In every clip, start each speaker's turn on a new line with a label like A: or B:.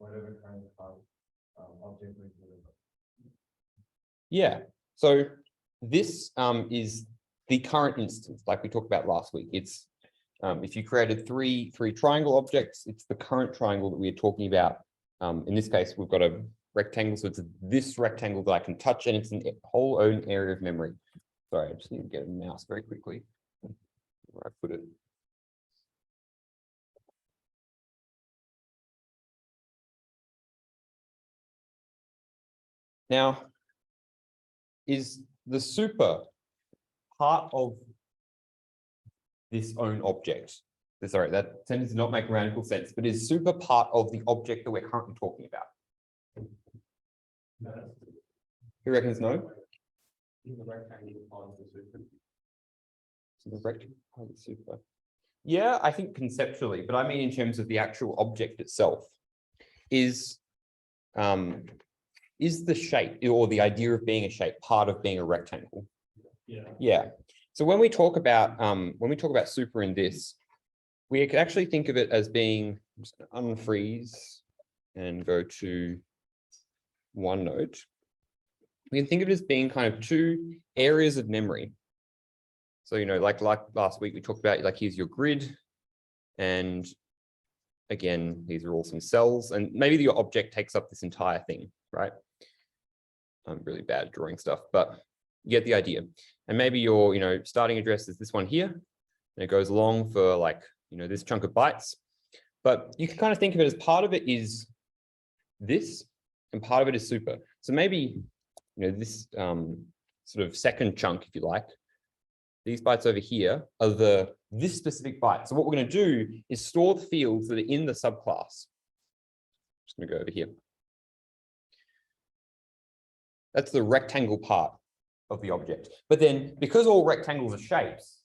A: whatever kind of object we deliver.
B: Yeah. So this is the current instance, like we talked about last week. It's if you created three triangle objects, it's the current triangle that we're talking about. In this case, we've got a rectangle, so it's this rectangle that I can touch, and it's a whole own area of memory. Sorry, I just need to get a mouse very quickly. Where I put it. Now, is the super part of this own object? Sorry, that sentence does not make grammatical sense, but is super part of the object that we're currently talking about?
A: No.
B: Who reckons no?
A: The rectangle part of the super.
B: So the rectangle part of the super. Yeah, I think conceptually, but I mean in terms of the actual object itself. Is the shape or the idea of being a shape part of being a rectangle?
A: Yeah.
B: Yeah. So when we talk about super in this, we can actually think of it as being, I'm just going to unfreeze and go to OneNote. We can think of it as being kind of two areas of memory. So, you know, like last week we talked about, like, here's your grid. And again, these are all some cells, and maybe your object takes up this entire thing, right? I'm really bad at drawing stuff, but you get the idea. And maybe your, you know, starting address is this one here, and it goes along for, like, you know, this chunk of bytes. But you can kind of think of it as part of it is this, and part of it is super. So maybe, you know, this sort of second chunk, if you like, these bytes over here are this specific byte. So what we're going to do is store the fields that are in the subclass. Just going to go over here. That's the rectangle part of the object. But then, because all rectangles are shapes,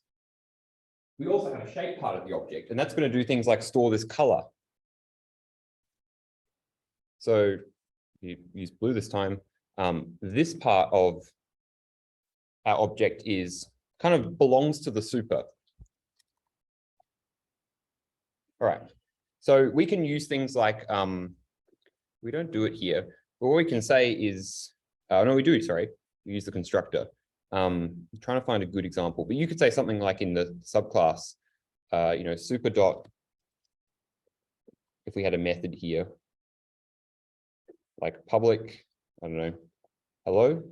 B: we also have a shape part of the object, and that's going to do things like store this color. So you use blue this time. This part of our object is kind of belongs to the super. All right. So we can use things like, we don't do it here, but what we can say is, no, we do, sorry, we use the constructor. I'm trying to find a good example, but you could say something like in the subclass, you know, super dot, if we had a method here, like public, I don't know, hello,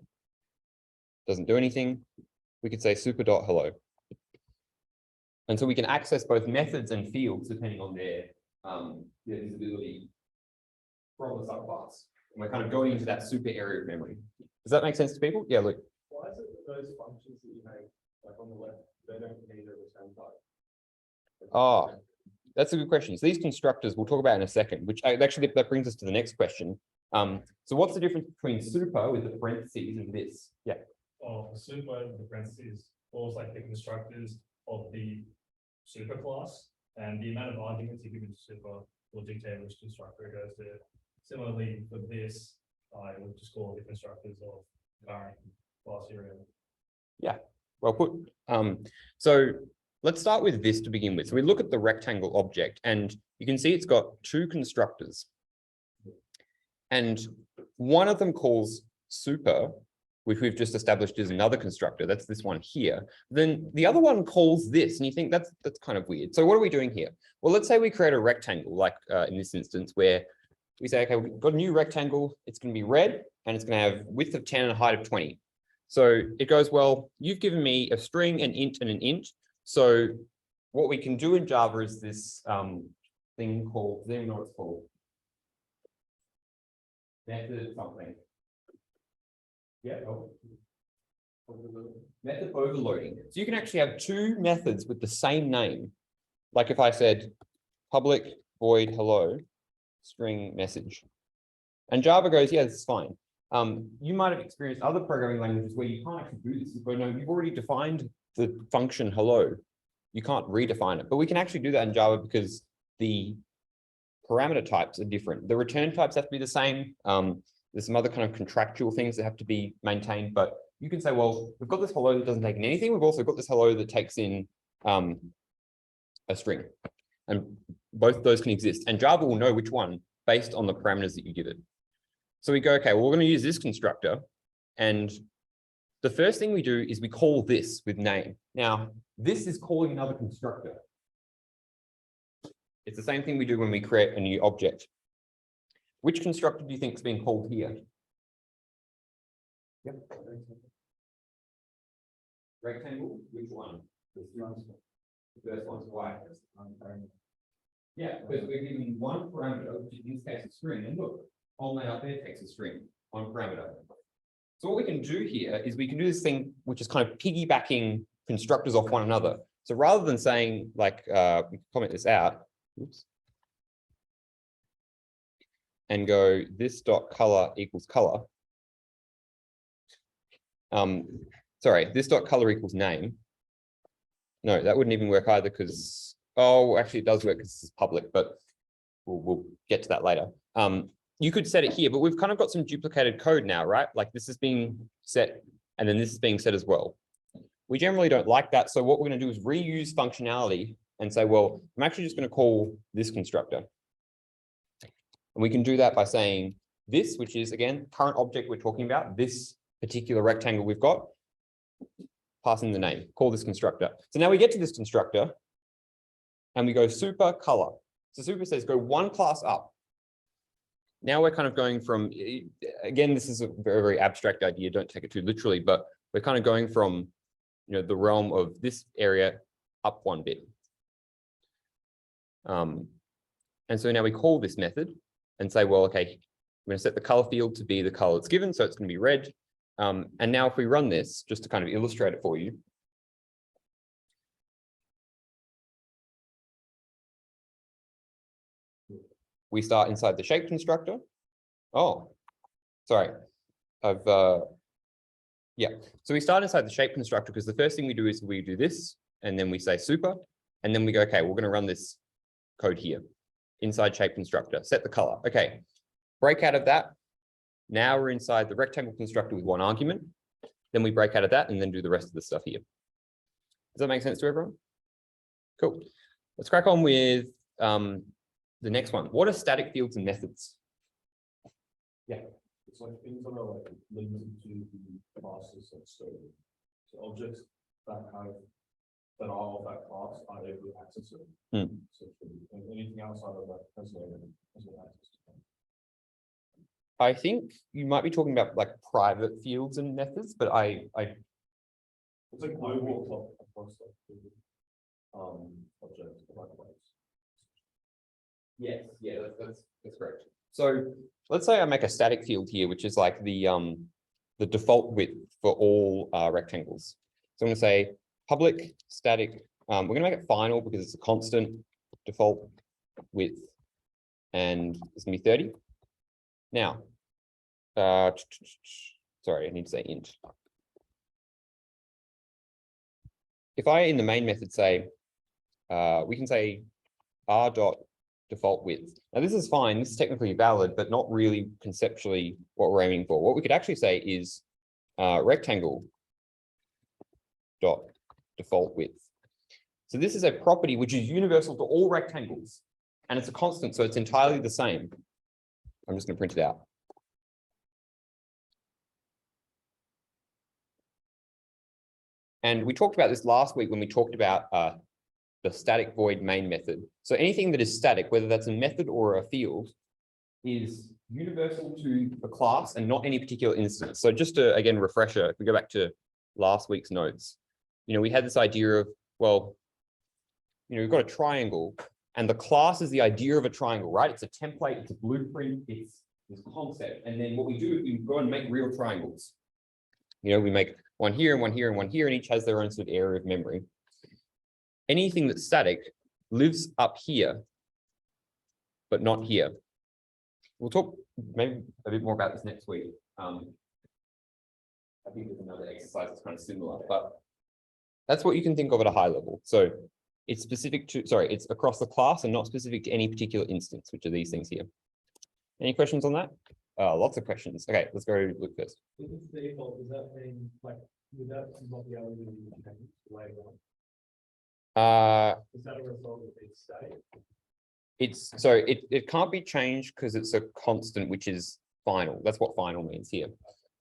B: doesn't do anything. We could say super dot hello. And so we can access both methods and fields depending on their visibility from the subclass. And we're kind of going into that super area of memory. Does that make sense to people? Yeah, look.
A: Why is it that those functions that you make, like on the left, they don't need a return type?
B: Oh, that's a good question. So these constructors we'll talk about in a second, which actually that brings us to the next question. So what's the difference between super with the parentheses and this? Yeah.
A: Oh, super with the parentheses falls like the constructors of the super class, and the amount of arguments you give to super will dictate which constructor it goes to. Similarly, for this, I would just call the constructors of current class area.
B: Yeah, well put. So let's start with this to begin with. So we look at the rectangle object, and you can see it's got two constructors. And one of them calls super, which we've just established is another constructor. That's this one here. Then the other one calls this, and you think that's kind of weird. So what are we doing here? Well, let's say we create a rectangle, like in this instance, where we say, okay, we've got a new rectangle. It's going to be red, and it's going to have width of 10 and a height of 20. So it goes, well, you've given me a string, an int, and an int. So what we can do in Java is this thing called, does anyone know what it's called? Method something. Yeah. Method overloading. So you can actually have two methods with the same name. Like if I said public void hello string message, and Java goes, yeah, this is fine. You might have experienced other programming languages where you can't actually do this. But no, you've already defined the function hello. You can't redefine it, but we can actually do that in Java because the parameter types are different. The return types have to be the same. There's some other kind of contractual things that have to be maintained, but you can say, well, we've got this hello that doesn't take in anything. We've also got this hello that takes in a string, and both of those can exist. And Java will know which one based on the parameters that you give it. So we go, okay, well, we're going to use this constructor. And the first thing we do is we call this with name. Now, this is calling another constructor. It's the same thing we do when we create a new object. Which constructor do you think is being called here? Yep. Rectangle, which one? The first one's why? Yeah, because we're giving one parameter, which in this case is string, and look, only up there takes a string, one parameter. So what we can do here is we can do this thing, which is kind of piggybacking constructors off one another. So rather than saying like, we can comment this out, oops, and go this dot color equals color. Sorry, this dot color equals name. No, that wouldn't even work either because, oh, actually it does work because this is public, but we'll get to that later. You could set it here, but we've kind of got some duplicated code now, right? Like this is being set and then this is being set as well. We generally don't like that. So what we're going to do is reuse functionality and say, well, I'm actually just going to call this constructor. And we can do that by saying this, which is again, current object we're talking about, this particular rectangle we've got, passing the name, call this constructor. So now we get to this constructor and we go super color. So super says go one class up. Now we're kind of going from, again, this is a very, very abstract idea. Don't take it too literally, but we're kind of going from, you know, the realm of this area up one bit. And so now we call this method and say, well, okay, I'm going to set the color field to be the color it's given. So it's going to be red. And now if we run this, just to kind of illustrate it for you. We start inside the shape constructor. Oh, sorry. Yeah. So we start inside the shape constructor because the first thing we do is we do this and then we say super. And then we go, okay, we're going to run this code here inside shape constructor, set the color. Okay. Break out of that. Now we're inside the rectangle constructor with one argument. Then we break out of that and then do the rest of the stuff here. Does that make sense to everyone? Cool. Let's crack on with the next one. What are static fields and methods? Yeah.
C: It's like things that are like limited to the classes and so objects that are of that class are able to access it. So anything outside of that has no access to them.
B: I think you might be talking about like private fields and methods, but it's
C: like global across the object.
B: Yes, yeah, that's correct. So let's say I make a static field here, which is like the default width for all rectangles. So I'm going to say public static. We're going to make it final because it's a constant default width, and it's going to be 30. Now, sorry, I need to say int. If I in the main method say, we can say r dot default width. Now this is fine, this is technically valid, but not really conceptually what we're aiming for. What we could actually say is rectangle dot default width. So this is a property which is universal to all rectangles, and it's a constant, so it's entirely the same. I'm just going to print it out. And we talked about this last week when we talked about the static void main method. So anything that is static, whether that's a method or a field, is universal to the class and not any particular instance. So just to, again, refresher, if we go back to last week's notes, you know, we had this idea of, well, you know, we've got a triangle and the class is the idea of a triangle, right? It's a template, it's a blueprint, it's this concept. And then what we do is we go and make real triangles. You know, we make one here and one here and one here, and each has their own sort of area of memory. Anything that's static lives up here, but not here. We'll talk maybe a bit more about this next week. I think there's another exercise that's kind of similar, but that's what you can think of at a high level. So it's specific to, sorry, it's across the class and not specific to any particular instance, which are these things here. Any questions on that? Lots of questions. Okay, let's go look first.
C: If it's the default, does that mean like without not be able to do later on? Is that a result of its state?
B: it can't be changed because it's a constant, which is final. That's what final means here.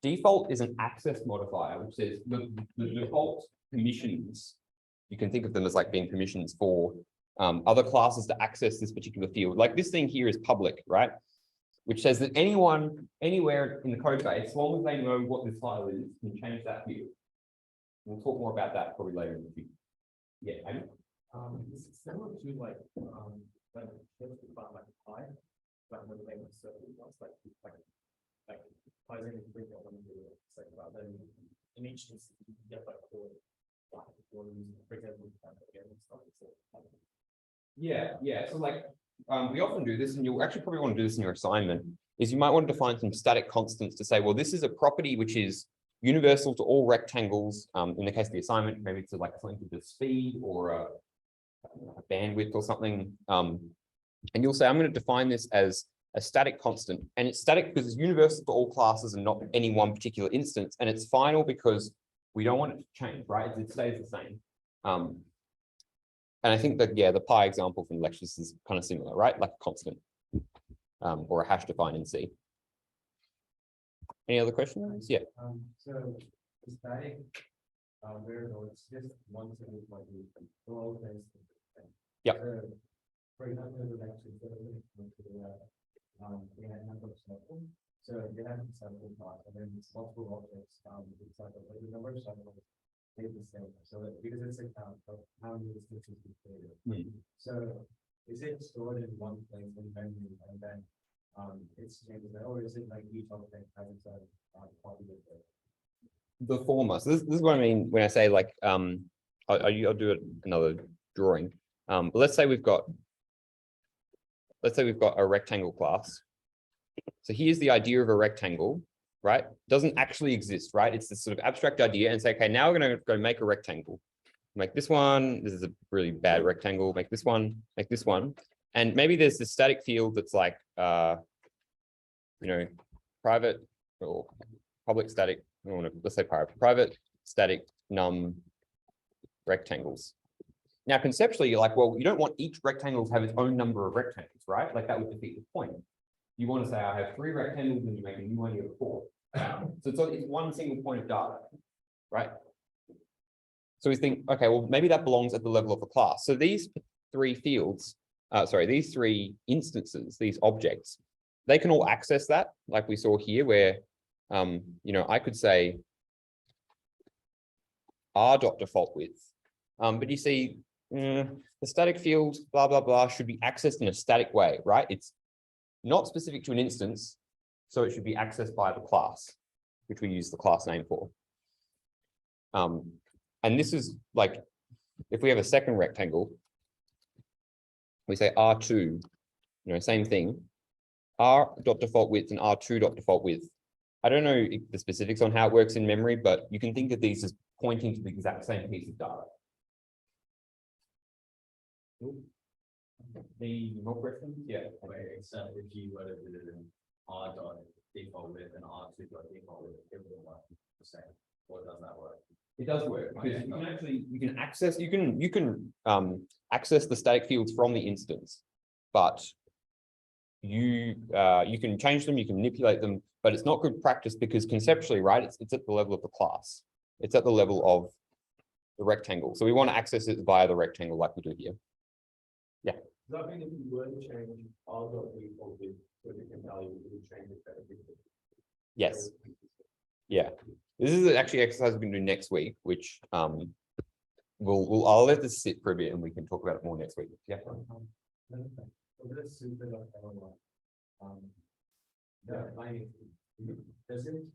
B: Default is an access modifier, which says the default permissions, you can think of them as like being permissions for other classes to access this particular field. Like this thing here is public, right? Which says that anyone, anywhere in the code base, as long as they know what this file is, can change that field. We'll talk more about that probably later in the future. Yeah, Amy?
C: It's similar to like just about like pi, but when they make certain ones like pi is only 3 when you say about then in each instance you can get like for example again and stuff.
B: Yeah. So like we often do this, and you'll actually probably want to do this in your assignment, is you might want to define some static constants to say, well, this is a property which is universal to all rectangles. In the case of the assignment, maybe it's like something to the speed or a bandwidth or something. And you'll say, I'm going to define this as a static constant, and it's static because it's universal to all classes and not any one particular instance. And it's final because we don't want it to change, right? It stays the same. And I think that, yeah, the pi example from the lectures is kind of similar, right? Like a constant or a hash defined in C. Any other questions? Yeah.
C: So the static variable, it's just one single point for all things.
B: Yep.
C: For example, it would actually we had number of cycles. So you have the cycle part, and then it's multiple objects it's like the number of cycles is the same. So because it's a count of how many instances we created. So is it stored in one place in memory and then it's changed there, or is it like each object has its own copy of it?
B: The former. So this is what I mean when I say like I'll do another drawing. But let's say we've got a rectangle class. So here's the idea of a rectangle, right? Doesn't actually exist, right? It's this sort of abstract idea, and say, okay, now we're going to go make a rectangle. Make this one. This is a really bad rectangle. Make this one. Make this one. And maybe there's this static field that's like, private or public static. Let's say private static num rectangles. Now, conceptually, you're like, well, you don't want each rectangle to have its own number of rectangles, right? Like that would defeat the point. You want to say, I have 3 rectangles, and you make a new one, you have 4. So it's one single point of data, right? So we think, okay, well, maybe that belongs at the level of the class. So these 3 fields, these 3 instances, these objects, they can all access that, like we saw here, where, I could say r.default width. But you see, the static field, blah, blah, blah, should be accessed in a static way, right? It's not specific to an instance, so it should be accessed by the class, which we use the class name for. And this is like, if we have a second rectangle, we say R2, same thing, r.default width and r2.default width. I don't know the specifics on how it works in memory, but you can think of these as pointing to the exact same piece of data. The more questions? Yeah.
C: Okay, so if you were to do it in r.default width and r2.default width, it would work the same. Or does that work?
B: It does work because you can access the static fields from the instance, but you can change them, you can manipulate them, but it's not good practice because conceptually, right, it's at the level of the class. It's at the level of the rectangle. So we want to access it via the rectangle like we do here. Yeah.
C: Does that mean if you were to change r.default width to a different value, you would change it better?
B: Yes. Yeah. This is actually an exercise we can do next week, which I'll let this sit for a bit and we can talk about it more next week. Yeah.
C: Does it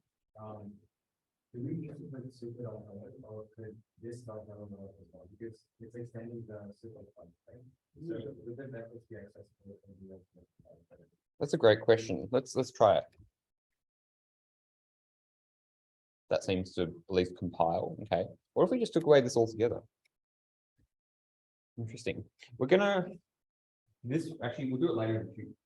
C: do we use it for the super or could this not as well? Because it's extending the super fund, right? So within that would be accessible.
B: That's a great question. Let's try it. That seems to at least compile. Okay. What if we just took away this altogether? Interesting. We're gonna we'll do it later in the future.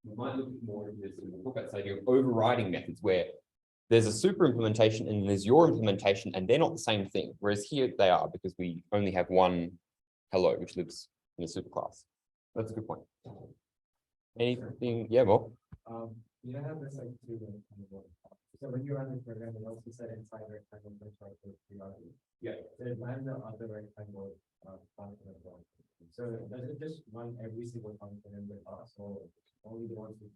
B: We might look more into this and we'll talk about this idea of overriding methods where there's a super implementation and there's your implementation and they're not the same thing. Whereas here they are because we only have one hello, which lives in a superclass. That's a good point. Anything, yeah, well,
D: You know how there's like two different kind of work. So when you run the program, it also said inside rectangle constructor reality.
C: Yeah.
D: So it ran the other rectangle function as well. So does it just run every single function in the class or only the ones with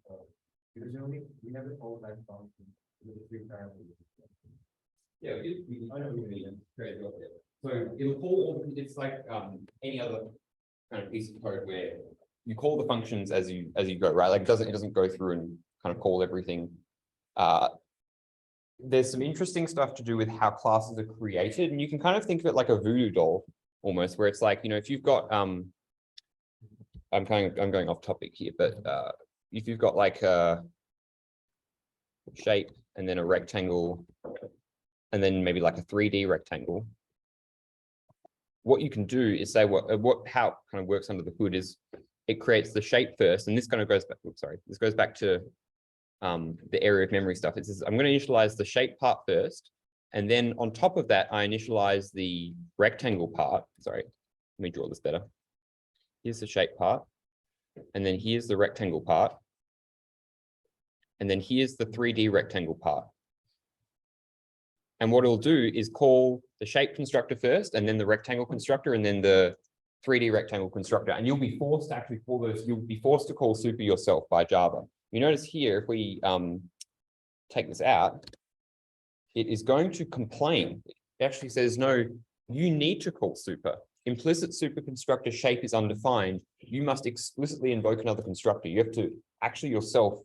D: because we never called that function with the three parameters.
B: yeah, I know what you mean. So it'll call, it's like any other kind of piece of code where you call the functions as you go, right? Like it doesn't go through and kind of call everything. There's some interesting stuff to do with how classes are created, and you can kind of think of it like a voodoo doll almost, where it's like, you know, if you've got I'm going off topic here, but if you've got like a shape and then a rectangle and then maybe like a 3D rectangle, what you can do is say how it kind of works under the hood is it creates the shape first, and this kind of goes back, oops, sorry, this goes back to the area of memory stuff. It says I'm going to initialize the shape part first, and then on top of that, I initialize the rectangle part. Sorry, let me draw this better. Here's the shape part, and then here's the rectangle part, and then here's the 3D rectangle part. And what it'll do is call the shape constructor first, and then the rectangle constructor, and then the 3D rectangle constructor. And you'll be forced to actually call those, you'll be forced to call super yourself by Java. You notice here, if we take this out, it is going to complain. It actually says, no, you need to call super. Implicit super constructor shape is undefined. You must explicitly invoke another constructor. You have to actually yourself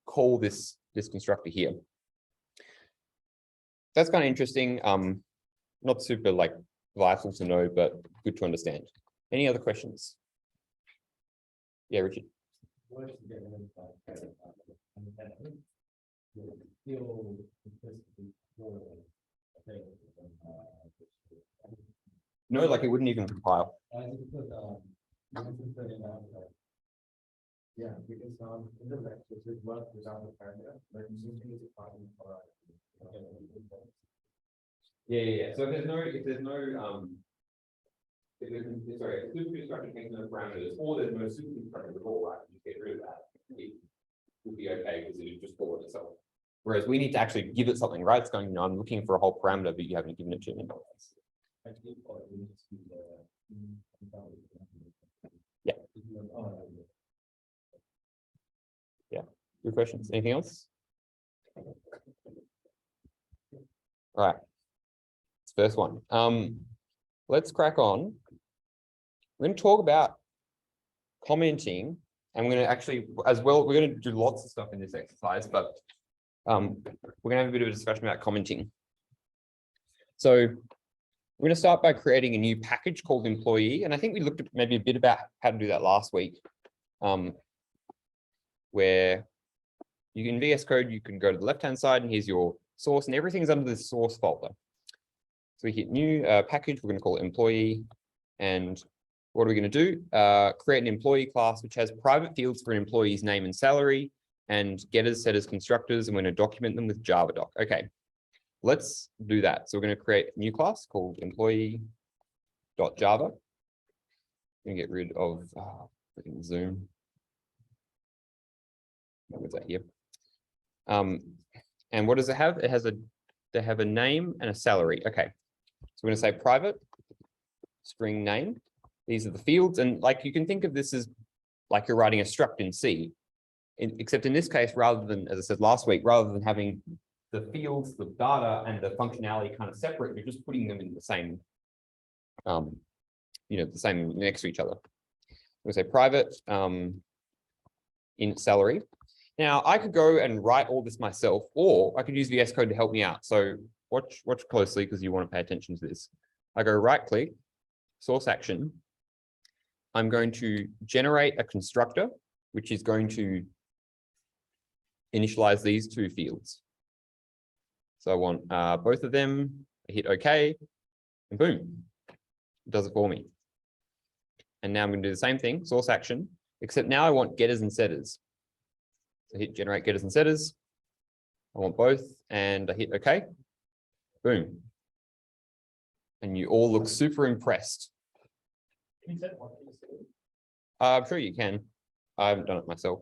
B: call this constructor here. That's kind of interesting. Not super like vital to know, but good to understand. Any other questions? Yeah, Richard. No, like it wouldn't even compile.
D: Yeah, because in the lectures it works without the paragraph, but using it as a problem for
B: Yeah. So if there's no sorry, if super constructor takes no parameters, or there's no super constructor at all, right? You get rid of that. It would be okay because it would just call it itself. Whereas we need to actually give it something, right? It's going, you know, I'm looking for a whole parameter, but you haven't given it to me. Yeah. Yeah. Good questions. Anything else? All right. First one. Let's crack on. We're going to talk about commenting, and we're going to actually, as well, we're going to do lots of stuff in this exercise, but we're going to have a bit of a discussion about commenting. So we're going to start by creating a new package called employee, and I think we looked at maybe a bit about how to do that last week, where you can VS Code, you can go to the left-hand side, and here's your source, and everything's under the source folder. So we hit new package, we're going to call it employee, and what are we going to do? Create an employee class, which has private fields for an employee's name and salary, and getters, setters, constructors, and we're going to document them with JavaDoc. Okay, let's do that. So we're going to create a new class called employee.java. I'm going to get rid of Zoom. What's that here? And what does it have? It has they have a name and a salary. Okay, so we're going to say private string name. These are the fields, and like you can think of this as like you're writing a struct in C, except in this case, rather than, as I said last week, rather than having the fields, the data, and the functionality kind of separate, you're just putting them in the same, you know, the same next to each other. We'll say private int salary. Now I could go and write all this myself, or I could use VS Code to help me out. So watch closely because you want to pay attention to this. I go right click, source action. I'm going to generate a constructor, which is going to initialize these two fields. So I want both of them. I hit OK, and boom, it does it for me. And now I'm going to do the same thing, source action, except now I want getters and setters. So hit generate getters and setters. I want both, and I hit OK. Boom. And you all look super impressed. I'm sure you can. I haven't done it myself.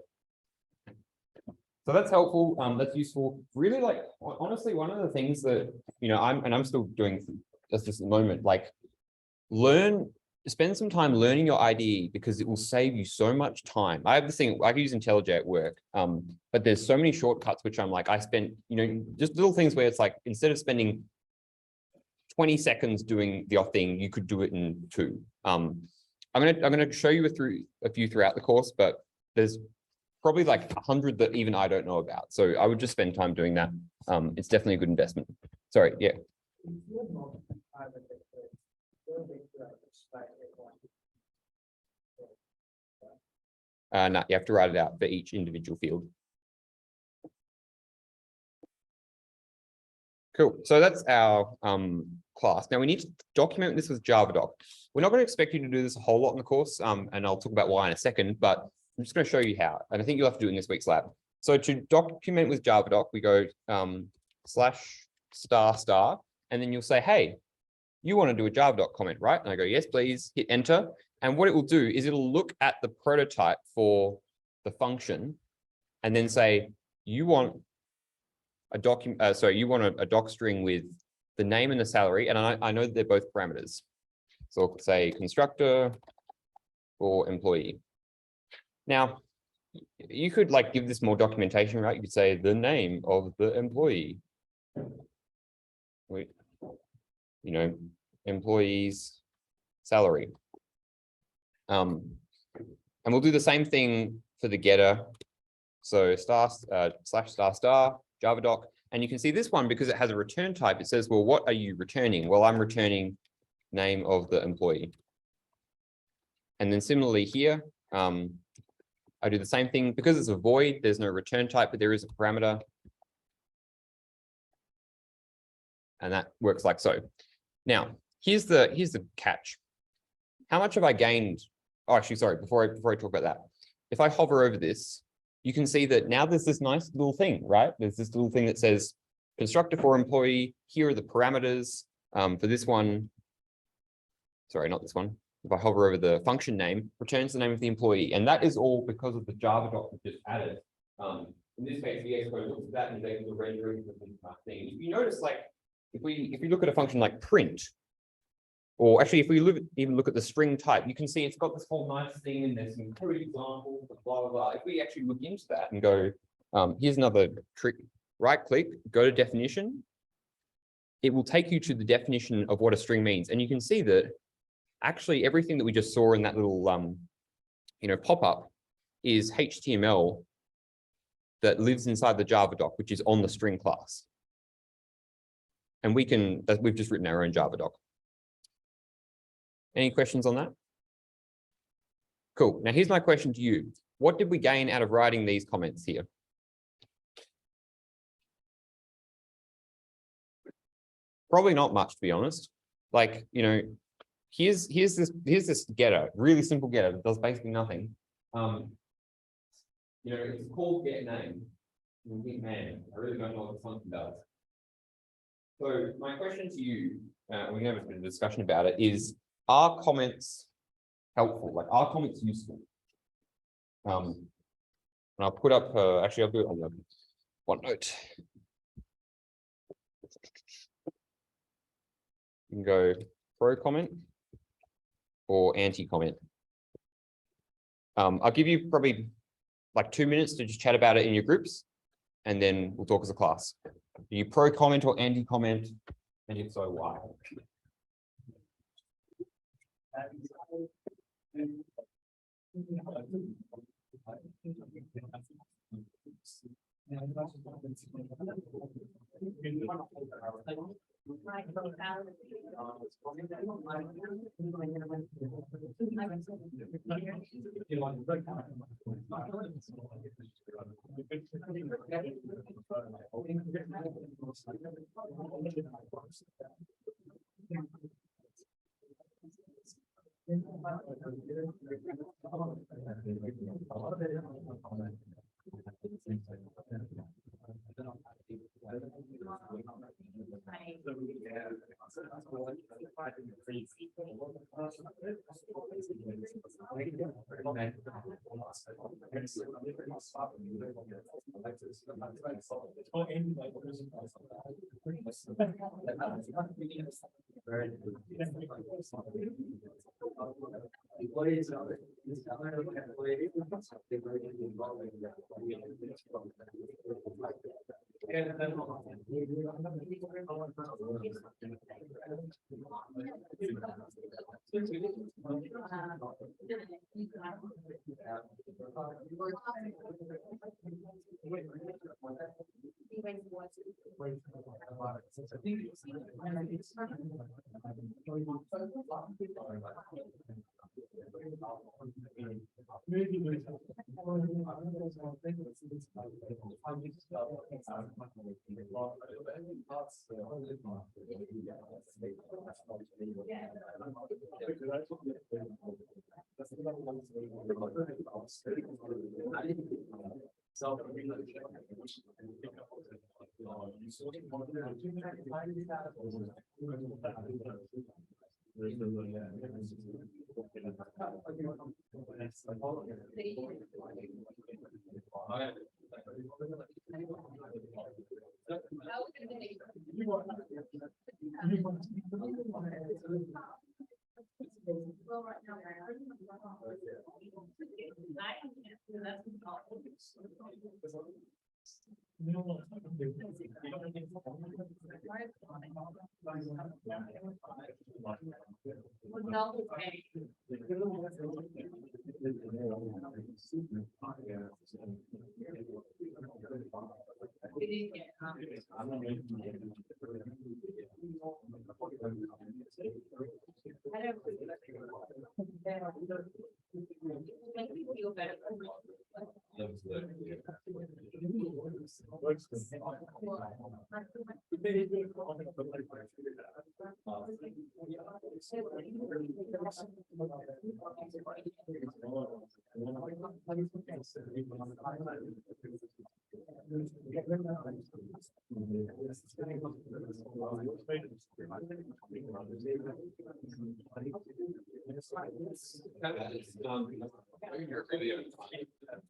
B: So that's helpful. That's useful. Really, like honestly, one of the things that I'm still doing just at the moment, like spend some time learning your IDE because it will save you so much time. I have this thing, I can use IntelliJ at work, but there's so many shortcuts, which I'm like, I spent, just little things where it's like, instead of spending 20 seconds doing the thing, you could do it in 2. I'm gonna show you a few throughout the course, but there's probably like 100 that even I don't know about. So I would just spend time doing that. It's definitely a good investment. Sorry, yeah. No, you have to write it out for each individual field. Cool. So that's our class. Now we need to document this with JavaDoc. We're not going to expect you to do this a whole lot in the course, and I'll talk about why in a second, but I'm just going to show you how. And I think you'll have to do it in this week's lab. So to document with JavaDoc, we go /**, and then you'll say, hey, you want to do a JavaDoc comment, right? And I go, yes, please, hit enter. And what it will do is it'll look at the prototype for the function and then say, you want a doc string with the name and the salary. And I know that they're both parameters. So I'll say constructor or employee. Now, you could like give this more documentation, right? You could say the name of the employee. Wait, employee's salary. And we'll do the same thing for the getter. So /*, JavaDoc. And you can see this one, because it has a return type, it says, well, what are you returning? Well, I'm returning name of the employee. And then similarly here, I do the same thing. Because it's a void, there's no return type, but there is a parameter. And that works like so. Now, here's the catch. How much have I gained? Oh, actually, sorry, before I talk about that. If I hover over this, you can see that now there's this nice little thing, right? There's this little thing that says constructor for employee. Here are the parameters for this one. Sorry, not this one. If I hover over the function name, returns the name of the employee. And that is all because of the JavaDoc we just added. In this case, VS Code looks at that and is able to render the thing. If you notice, like, if we look at a function like print, or actually, if we even look at the string type, you can see it's got this whole nice thing and there's some code examples, blah, blah, blah. If we actually look into that and go, here's another trick, right click, go to definition, it will take you to the definition of what a string means. And you can see that actually everything that we just saw in that little, pop-up is HTML that lives inside the JavaDoc, which is on the string class. And we've just written our own JavaDoc. Any questions on that? Cool. Now here's my question to you. What did we gain out of writing these comments here? Probably not much, to be honest. Like, here's this getter, really simple getter that does basically nothing. It's called get name. Man, I really don't know what this function does. So my question to you, we can have a bit of discussion about it, is, are comments helpful? Like, are comments useful? And I'll put up, actually, I'll do it on the OneNote. You can go pro comment or anti comment. I'll give you probably like 2 minutes to just chat about it in your groups, and then we'll talk as a class. Do you pro comment or anti comment? And if so, why?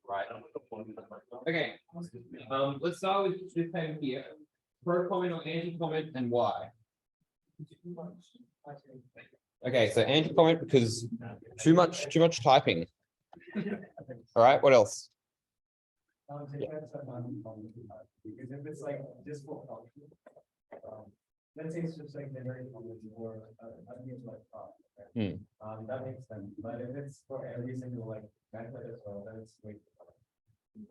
B: Right. Okay. Let's start with this table here. Pro comment or anti comment and why? Okay, so anti comment because too much typing. All right, what else?
D: Because if it's like just for function, let's say it's just like generic comments or I think it's like that makes sense. But if it's for every single like method as well, then it's way.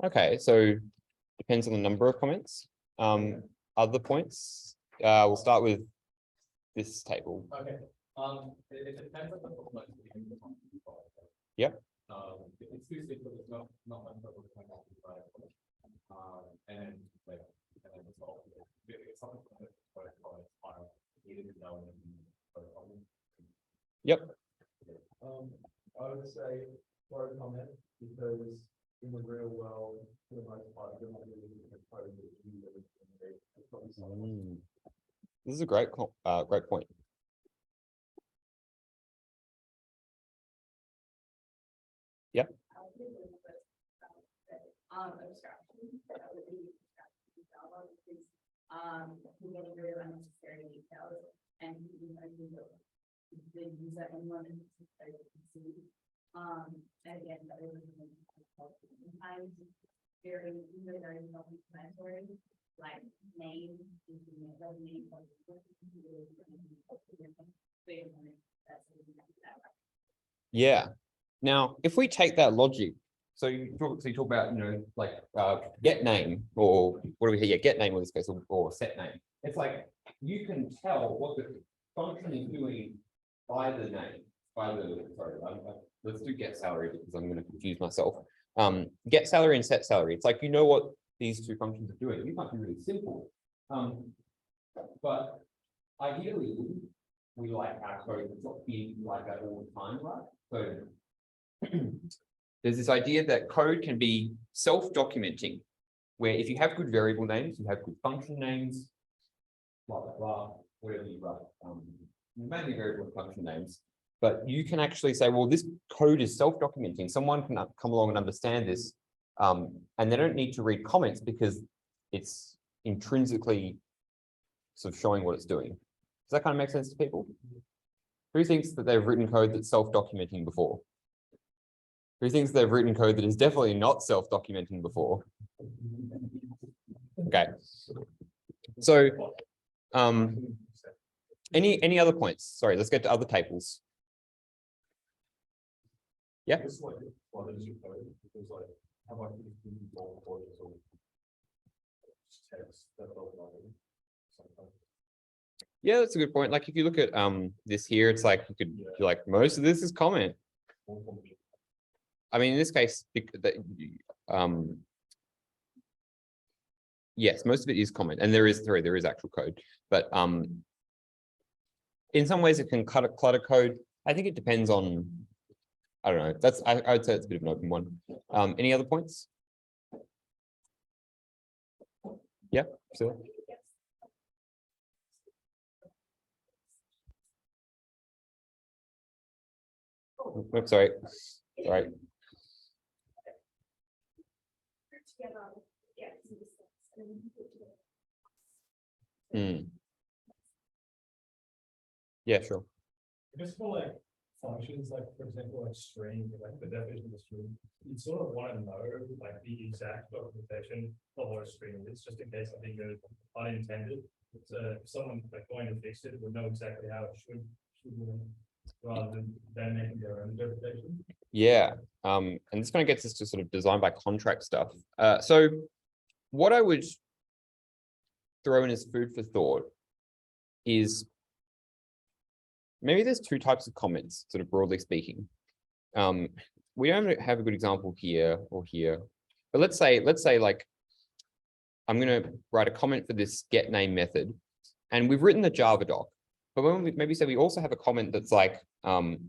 B: Okay, so depends on the number of comments. Other points, we'll start with this table.
C: Okay, it depends on the complexity of the function.
B: Yep.
C: If it's too simple, it's not much of a complexity, and like, and then it's all, it's something that's quite hard, needed to know.
B: Yep.
C: I would say for a comment, because in the real world, for the most part, they're not really part of the
B: This is a great point. Yep.
E: Getting rid of unnecessary details and the user anyone and again, sometimes very self-explanatory, like name,
B: Yeah. Now, if we take that logic, so you talk about, like get name, or what do we hear? Yeah, get name in this case, or set name. It's like you can tell what the function is doing by the name, let's do get salary because I'm going to confuse myself. Get salary and set salary. It's like, what these two functions are doing. These might be really simple. But ideally, we like our code to not be like that all the time, right? So there's this idea that code can be self-documenting, where if you have good variable names, you have good function names, blah, blah, blah. whatever you write, mainly variable and function names, but you can actually say, well, this code is self-documenting. Someone can come along and understand this, and they don't need to read comments because it's intrinsically sort of showing what it's doing. Does that kind of make sense to people? Who thinks that they've written code that's self-documenting before? Who thinks they've written code that is definitely not self-documenting before? Okay. So, any other points? Sorry, let's get to other tables. Yeah.
C: This is like, what is your code? Because like, how about if you do multiple portions of just text that don't matter sometimes?
B: Yeah, that's a good point. Like if you look at this here, it's like you could do like most of this is comment. I mean, in this case, yes, most of it is comment, and there is actual code, but in some ways it can clutter code. I think it depends on, I don't know. That's I would say it's a bit of an open one. Any other points? Yeah, so. Oops, sorry. Right. Yeah, sure.
A: Just for like functions, like for example, like string, like the definition of a string, you sort of want to know like the exact documentation of what a string is, just in case something goes unintended. So if someone like going to fix it would know exactly how it should rather than making their own interpretation.
B: Yeah, and this kind of gets us to sort of design by contract stuff. So what I would throw in as food for thought is maybe there's two types of comments, sort of broadly speaking. We don't have a good example here or here, but let's say like I'm going to write a comment for this get name method, and we've written the JavaDoc, but when we maybe say we also have a comment that's like, you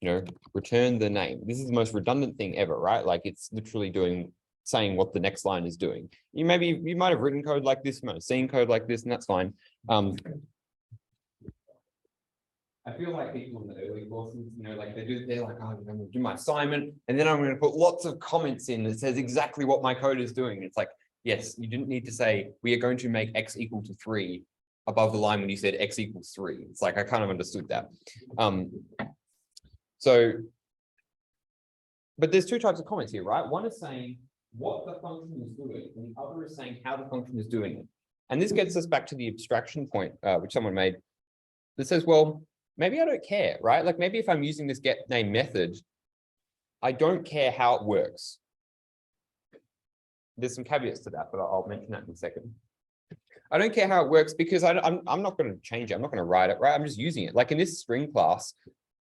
B: know, return the name. This is the most redundant thing ever, right? Like it's literally saying what the next line is doing. You might have written code like this, you might have seen code like this, and that's fine. I feel like people in the early courses, you know, like they're like, oh, I'm going to do my assignment, and then I'm going to put lots of comments in that says exactly what my code is doing. It's like, yes, you didn't need to say we are going to make x equal to 3 above the line when you said x equals 3. It's like I kind of understood that. So, but there's two types of comments here, right? One is saying what the function is doing, and the other is saying how the function is doing it. And this gets us back to the abstraction point, which someone made, that says, well, maybe I don't care, right? Like maybe if I'm using this get name method, I don't care how it works. There's some caveats to that, but I'll mention that in a second. I don't care how it works because I'm not going to change it. I'm not going to write it, right? I'm just using it. Like in this string class,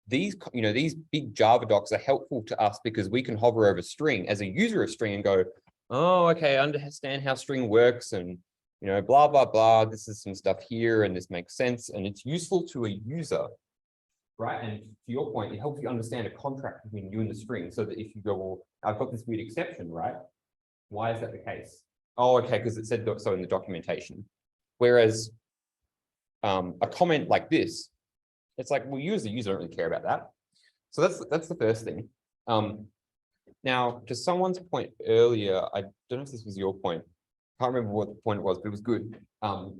B: these big JavaDocs are helpful to us because we can hover over string as a user of string and go, oh, okay, I understand how string works, and you know, blah, blah, blah. This is some stuff here, and this makes sense, and it's useful to a user, right? And to your point, it helps you understand a contract between you and the string, so that if you go, well, I've got this weird exception, right? Why is that the case? Oh, okay, because it said so in the documentation. Whereas a comment like this, it's like, well, you as a user don't really care about that. So that's the first thing. Now, to someone's point earlier, I don't know if this was your point. I can't remember what the point was, but it was good. What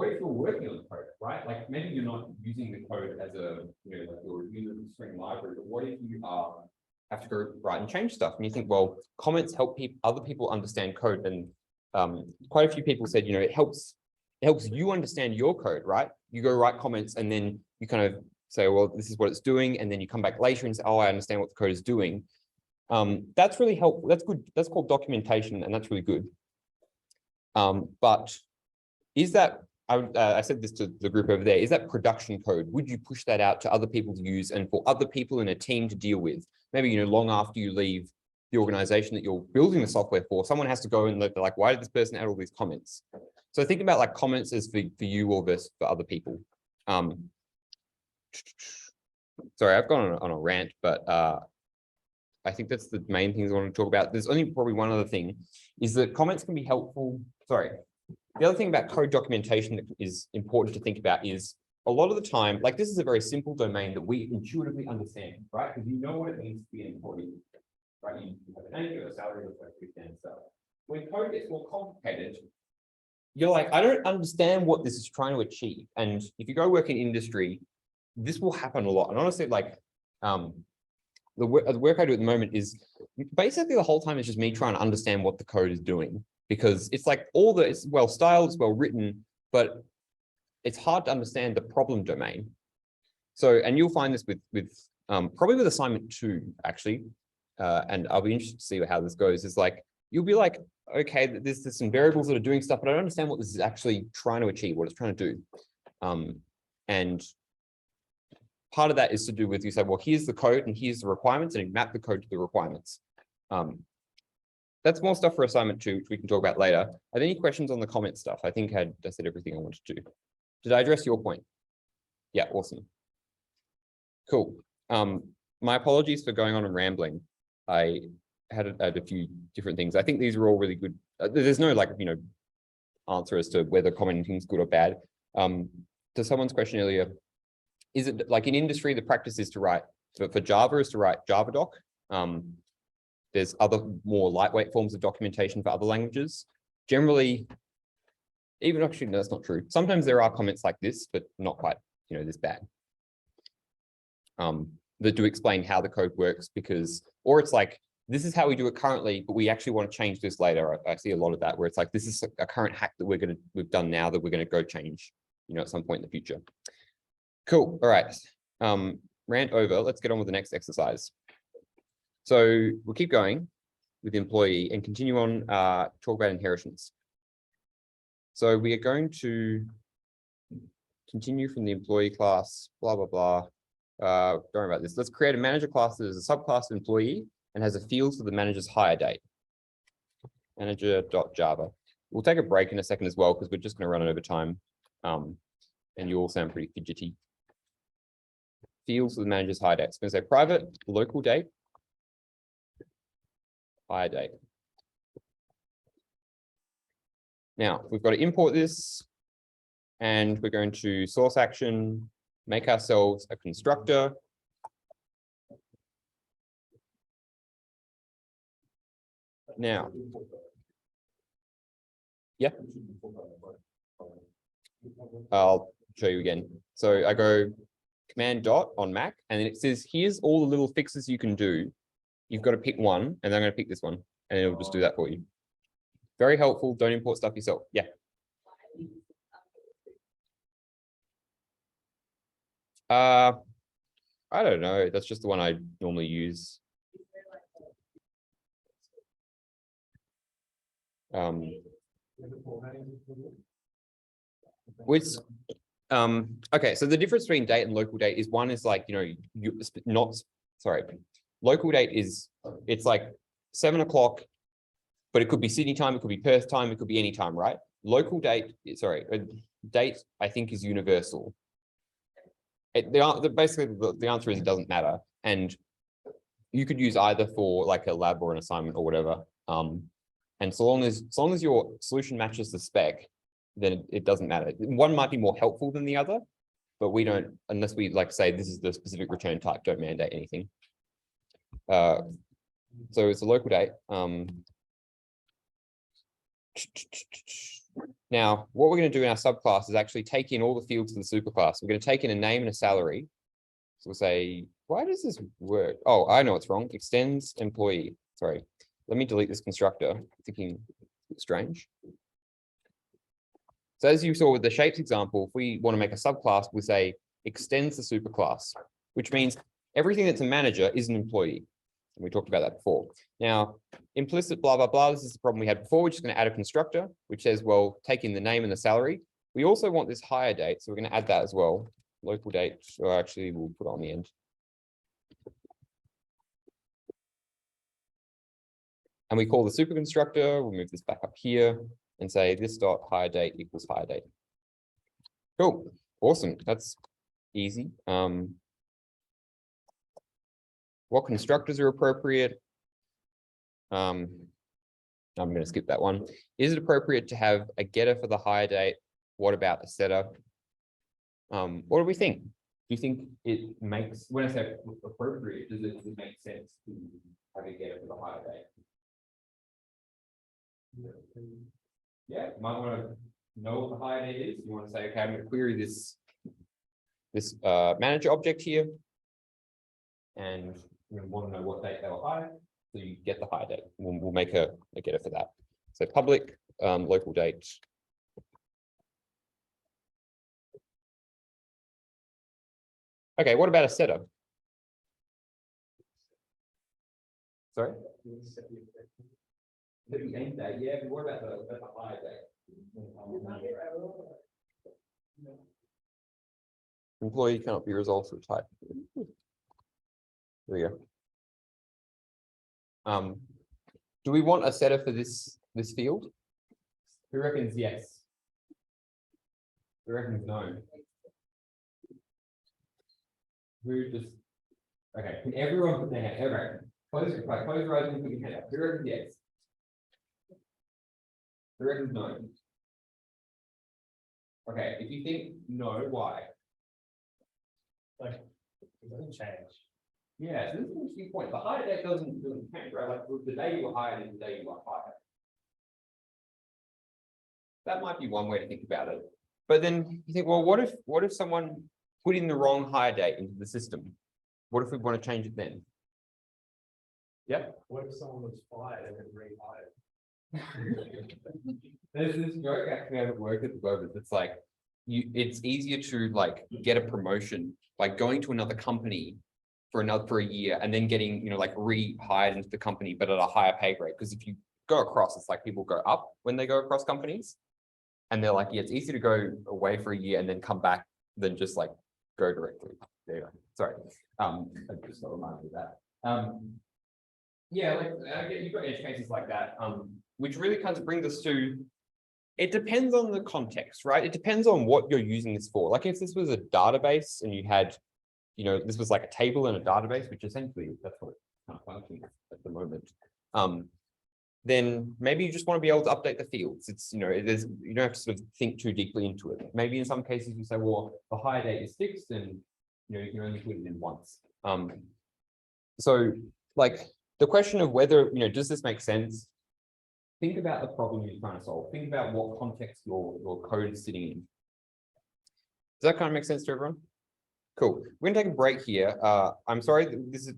B: if you're working on the code, right? Like maybe you're not using the code as a, you know, like you're using the string library, but what if you have to go write and change stuff? And you think, well, comments help other people understand code. And quite a few people said, you know, it helps you understand your code, right? You go write comments and then you kind of say, well, this is what it's doing. And then you come back later and say, oh, I understand what the code is doing. That's really helpful. That's good. That's called documentation, and that's really good. But is that, I said this to the group over there, is that production code? Would you push that out to other people to use and for other people in a team to deal with? Maybe, you know, long after you leave the organization that you're building the software for, someone has to go and look like, why did this person add all these comments? So think about like comments as for you or versus for other people. Sorry, I've gone on a rant, but I think that's the main things I want to talk about. There's only probably one other thing, is that comments can be helpful. Sorry, The other thing about code documentation that is important to think about is a lot of the time, like this is a very simple domain that we intuitively understand, right? Because you know what it means to be an employee, right? You have a name, you have a salary, and stuff. When code gets more complicated, you're like, I don't understand what this is trying to achieve. And if you go work in industry, this will happen a lot. And honestly, like the work I do at the moment is basically the whole time it's just me trying to understand what the code is doing, because it's like it's well styled, it's well written, but it's hard to understand the problem domain. So, and you'll find this with probably with assignment 2, actually, and I'll be interested to see how this goes, is like, you'll be like, okay, there's some variables that are doing stuff, but I don't understand what this is actually trying to achieve, what it's trying to do. And part of that is to do with, you say, well, here's the code and here's the requirements, and you map the code to the requirements. That's more stuff for assignment 2, which we can talk about later. Are there any questions on the comment stuff? I think I said everything I wanted to do. Did I address your point? Yeah, awesome. Cool. My apologies for going on and rambling. I had a few different things. I think these are all really good. There's no answer as to whether commenting is good or bad. To someone's question earlier, is it like in industry, the practice is to write, for Java is to write JavaDoc. There's other more lightweight forms of documentation for other languages. Generally, even actually, no, that's not true. Sometimes there are comments like this, but not quite, this bad. That do explain how the code works, or it's like, this is how we do it currently, but we actually want to change this later. I see a lot of that where it's like, this is a current hack that we've done now that we're going to go change, at some point in the future. Cool. All right. Rant over. Let's get on with the next exercise. So we'll keep going with the employee and continue on talk about inheritance. So we are going to continue from the employee class, blah, blah, blah. Don't worry about this. Let's create a manager class that is a subclass of employee and has a field for the manager's hire date. Manager.java. We'll take a break in a second as well, because we're just going to run it over time. And you all sound pretty fidgety. Fields for the manager's hire date. It's going to say private, local date, hire date. Now, we've got to import this, and we're going to source action, make ourselves a constructor. Now, yeah, I'll show you again. So I go command dot on Mac, and then it says, here's all the little fixes you can do. You've got to pick one, and then I'm going to pick this one, and it'll just do that for you. Very helpful. Don't import stuff yourself. Yeah. I don't know. That's just the one I normally use. Okay, so the difference between date and local date is one is like, local date is, it's like 7 o'clock, but it could be Sydney time, it could be Perth time, it could be any time, right? Local date, date, I think, is universal. Basically, the answer is it doesn't matter. And you could use either for like a lab or an assignment or whatever. And so long as your solution matches the spec, then it doesn't matter. One might be more helpful than the other, but we don't, unless we like say this is the specific return type, don't mandate anything. So it's a local date. Now, what we're going to do in our subclass is actually take in all the fields of the superclass. We're going to take in a name and a salary. So we'll say, why does this work? Oh, I know it's wrong. Extends employee. Sorry. Let me delete this constructor. Thinking it's strange. So as you saw with the shapes example, if we want to make a subclass, we say extends the superclass, which means everything that's a manager is an employee. And we talked about that before. Now, implicit blah, blah, blah, this is the problem we had before. We're just going to add a constructor, which says, well, take in the name and the salary. We also want this hire date, so we're going to add that as well. Local date, or actually we'll put it on the end. And we call the super constructor. We'll move this back up here and say this dot hire date equals hire date. Cool, awesome, that's easy. What constructors are appropriate? I'm going to skip that one. Is it appropriate to have a getter for the hire date? What about a setter? What do we think? Do you think it makes, when I say appropriate, does it make sense to have a getter for the hire date? Yeah, you might want to know what the hire date is. You want to say, okay, I'm going to query this manager object here. And we want to know what date they were hired. So you get the hire date. We'll make a getter for that. So public local date. Okay, what about a setter? Sorry? The end date, yeah, but what about the hire date? Employee cannot be resolved to type. There we go. Do we want a setter for this field? Who reckons yes? Who reckons no? Who just, okay, can everyone put their hand, everyone, close your eyes and put your hand up. Who reckons yes? Who reckons no? Okay, if you think no, why?
A: Like, it doesn't change.
B: Yeah, so this is an interesting point. The hire date doesn't change, right? Like the day you were hired is the day you were hired. That might be one way to think about it. But then you think, well, what if someone put in the wrong hire date into the system? What if we want to change it then? Yep.
A: What if someone was fired and then rehired?
B: There's this joke actually out of work at the moment. It's like it's easier to like get a promotion by going to another company for a year and then getting, like rehired into the company, but at a higher pay grade. Because if you go across, it's like people go up when they go across companies. And they're like, yeah, it's easier to go away for a year and then come back than just like go directly. There you go. Sorry. I just got reminded of that. Yeah, like you've got edge cases like that, which really kind of brings us to, it depends on the context, right? It depends on what you're using this for. Like if this was a database and you had, this was like a table in a database, which essentially that's what it's kind of functioning at the moment. Then maybe you just want to be able to update the fields. It's, you don't have to sort of think too deeply into it. Maybe in some cases you say, well, the hire date is fixed and, you can only put it in once. So like the question of whether, does this make sense? Think about the problem you're trying to solve. Think about what context your code is sitting in. Does that kind of make sense to everyone? Cool. We're gonna take a break here. I'm sorry,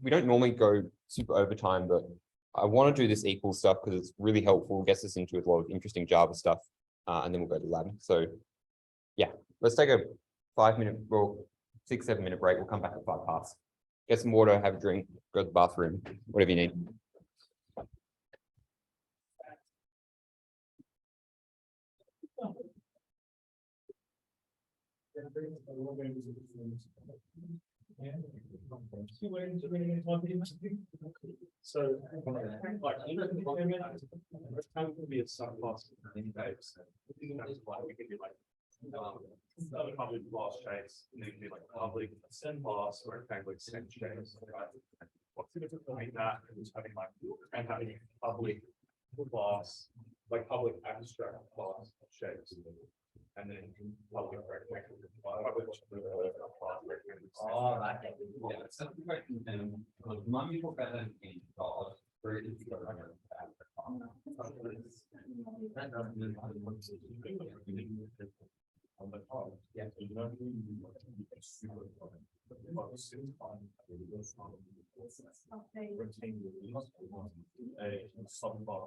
B: we don't normally go super overtime, but I want to do this equal stuff because it's really helpful, gets us into a lot of interesting Java stuff, and then we'll go to lab. So yeah, let's take a 5-minute, well, 6-7 minute break. We'll come back at 5 past. Get some water, have a drink, go to the bathroom, whatever you need.
C: So, like, it's kind of be a subclass in days. Like, we could do like, public class chase, and then do like public send class or public send chase. What's the difference between that and just having like, and having public class, like public abstract class chase? And then public rectangle.
B: Oh, that. Yeah, that's a good question. And remind me talk about that in God. Where it is to go around.
C: On the top, yeah, you know, super. A subbar.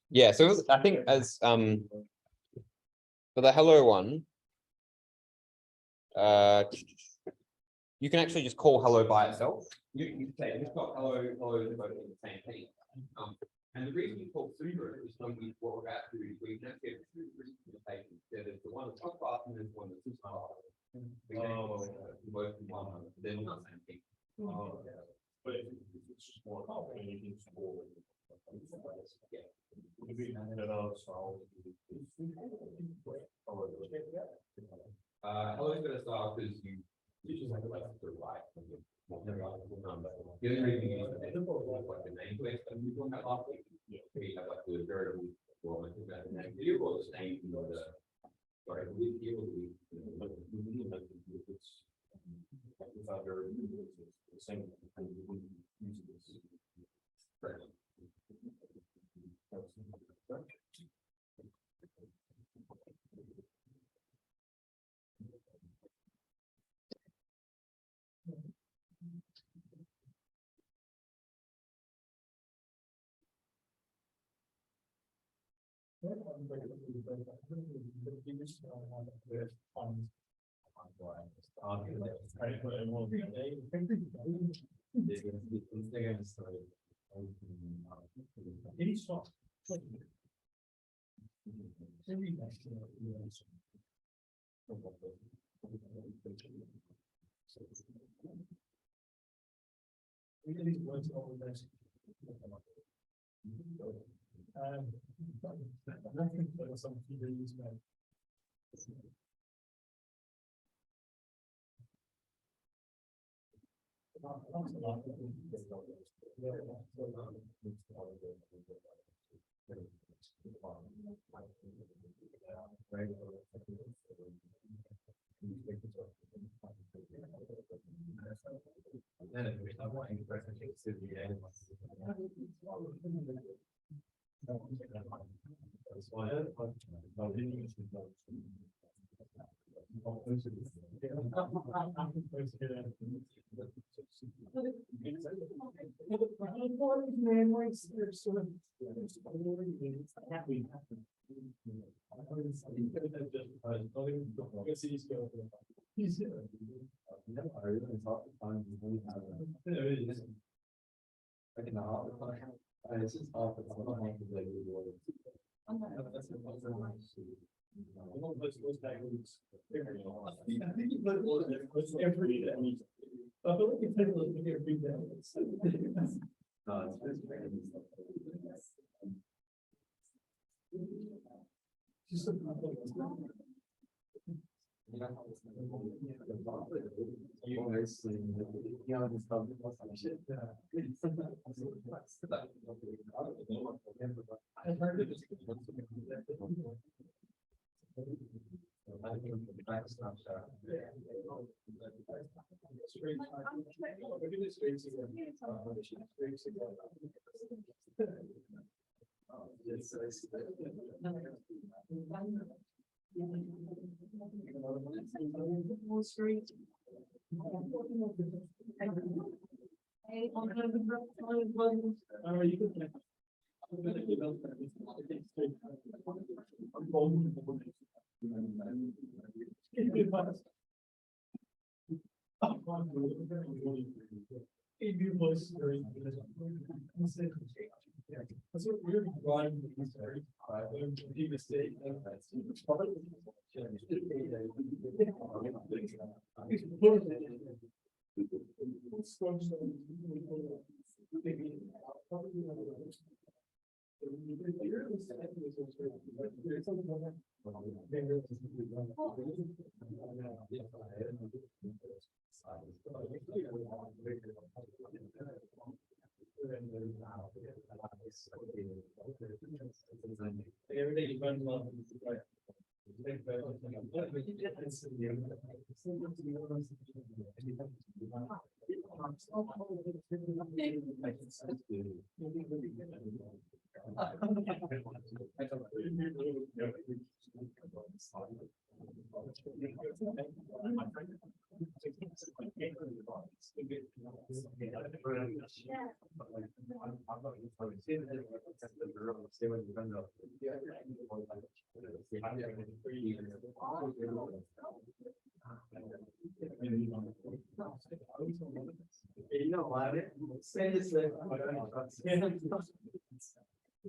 B: Yeah, so it was, I think as for the hello one, you can actually just call hello by itself. You say it's got hello, hello, they're both in the same thing. And the reason you call super is when what we're about to do is we can actually have two presentations. There's the one that's top class and there's one that's super class. We can both in one, they're not the same thing.
C: But it's just more complicated, you can store. Yeah. Could be another style.
F: I always gonna start because you just have to like the right. The only reason you use the like the name place, but you don't have we have like the variable, well, I think that the name variable is named in the. Sorry, we deal with
C: Without very, the same.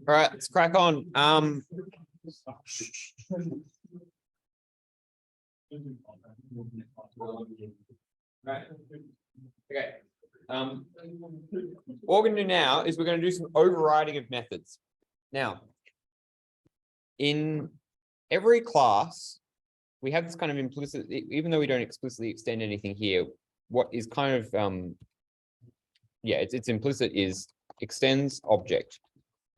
B: All right, let's crack on.
F: Right. Okay.
B: What we're going to do now is we're going to do some overriding of methods. Now, in every class, we have this kind of implicit, even though we don't explicitly extend anything here, what is kind of, yeah, it's implicit is extends object.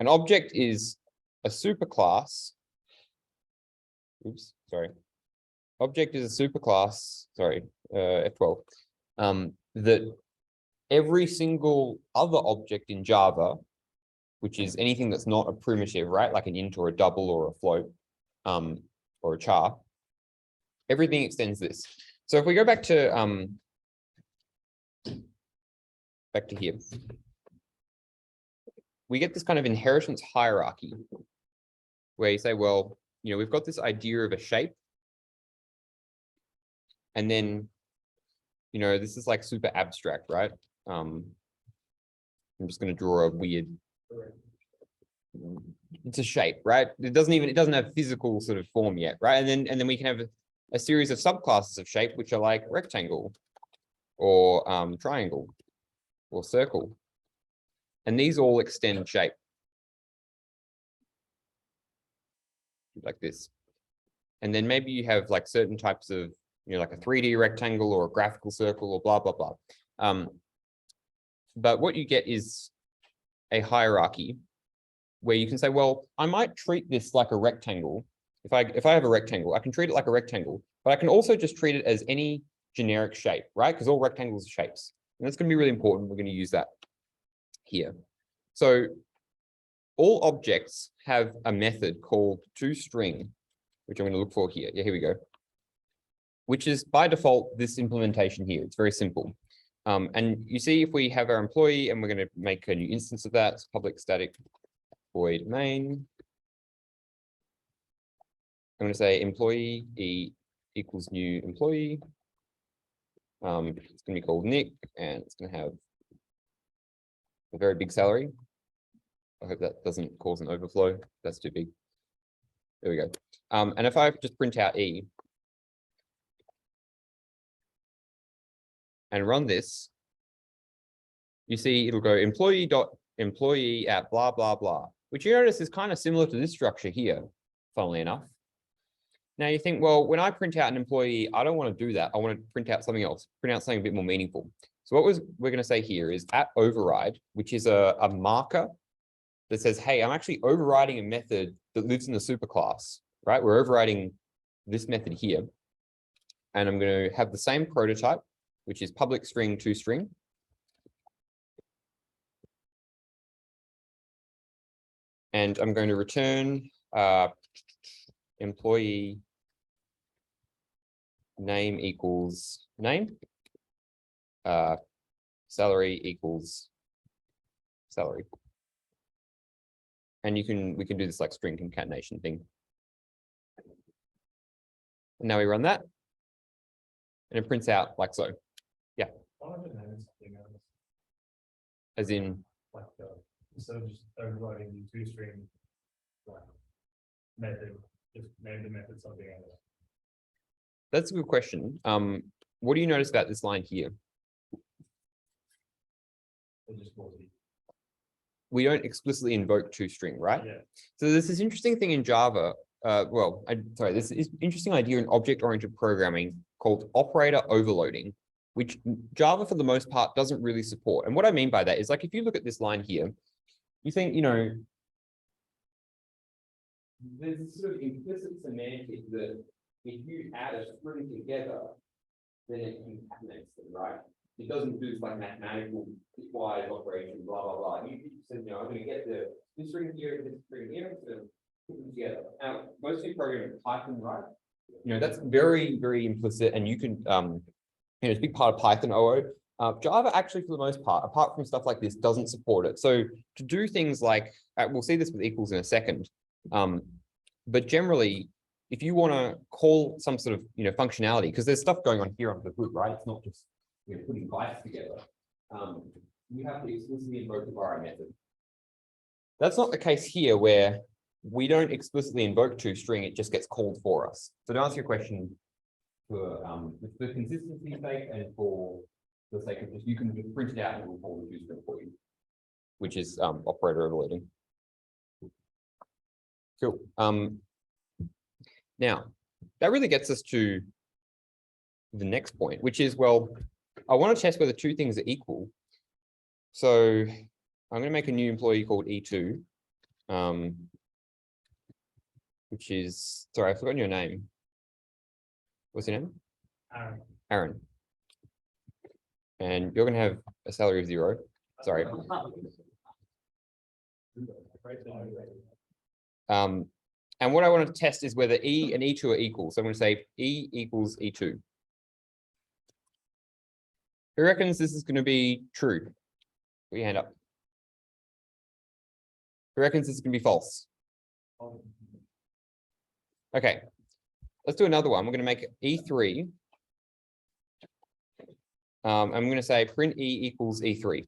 B: An object is a superclass. Oops, sorry. Object is a superclass, sorry, F12, that every single other object in Java, which is anything that's not a primitive, right? Like an int or a double or a float, or a char, everything extends this. So if we go back to here, we get this kind of inheritance hierarchy where you say, well, you know, we've got this idea of a shape. And then, you know, this is like super abstract, right? I'm just going to draw a weird, it's a shape, right? It doesn't have physical sort of form yet, right? And then we can have a series of subclasses of shape, which are like rectangle or triangle or circle. And these all extend shape. Like this. And then maybe you have like certain types of, you know, like a 3D rectangle or a graphical circle or blah, blah, blah. But what you get is a hierarchy where you can say, well, I might treat this like a rectangle. If I have a rectangle, I can treat it like a rectangle, but I can also just treat it as any generic shape, right? Because all rectangles are shapes. And that's going to be really important. We're going to use that here. So all objects have a method called toString, which I'm going to look for here. Yeah, here we go. Which is by default this implementation here. It's very simple. And you see if we have our employee and we're going to make a new instance of that, it's public static void main. I'm going to say employee e equals new employee. It's going to be called Nick and it's going to have a very big salary. I hope that doesn't cause an overflow. That's too big. There we go. And if I just print out E and run this, you see it'll go employee at blah, blah, blah, which you notice is kind of similar to this structure here, funnily enough. Now you think, well, when I print out an employee, I don't want to do that. I want to print out something else, print out something a bit more meaningful. So what we're going to say here is at override, which is a marker that says, hey, I'm actually overriding a method that lives in the superclass, right? We're overriding this method here. And I'm going to have the same prototype, which is public string toString. And I'm going to return employee name equals name. Salary equals salary. And we can do this like string concatenation thing. And now we run that. And it prints out like so. Yeah. As in,
A: Like instead of just overriding the toString like method, just name the method something else.
B: that's a good question. What do you notice about this line here?
A: It just calls it.
B: We don't explicitly invoke toString, right?
A: Yeah.
B: So there's this interesting thing in Java. This is interesting idea in object-oriented programming called operator overloading, which Java for the most part doesn't really support. And what I mean by that is like, if you look at this line here, you think, you know, there's this sort of implicit semantic that if you add a string together, then it concatenates them, right? It doesn't do like mathematical piecewise operation, blah, blah, blah. You said, you know, I'm going to get this string here, this string here, so put them together. Now, most of you program in Python, right? You know, that's very, very implicit, and you can, you know, it's a big part of Python OO. Java actually, for the most part, apart from stuff like this, doesn't support it. So to do things like, we'll see this with equals in a second, but generally, if you want to call some sort of, you know, functionality, because there's stuff going on here under the hood, right? It's not just, you know, putting bytes together. You have to explicitly invoke the borrow method. That's not the case here, where we don't explicitly invoke toString, it just gets called for us. So to answer your question, for consistency's sake and for for the sake of this, you can just print it out and it will pull the use for you, which is operator overloading. Cool. Now that really gets us to the next point, which is, well, I want to test whether two things are equal. So I'm going to make a new employee called E2, which is, sorry, I've forgotten your name. What's your name?
A: Aaron.
B: Aaron. And you're going to have a salary of 0. Sorry. And what I want to test is whether E and E2 are equal. So I'm going to say E equals E2. Who reckons this is going to be true? Put your hand up. Who reckons this is going to be false? Okay, let's do another one. We're going to make E3. I'm going to say print E equals E3.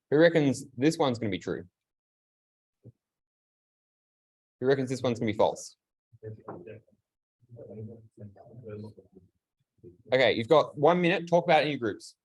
B: Who reckons this one's going to be true? Who reckons this one's going to be false? Okay, you've got 1 minute. Talk about it in your groups.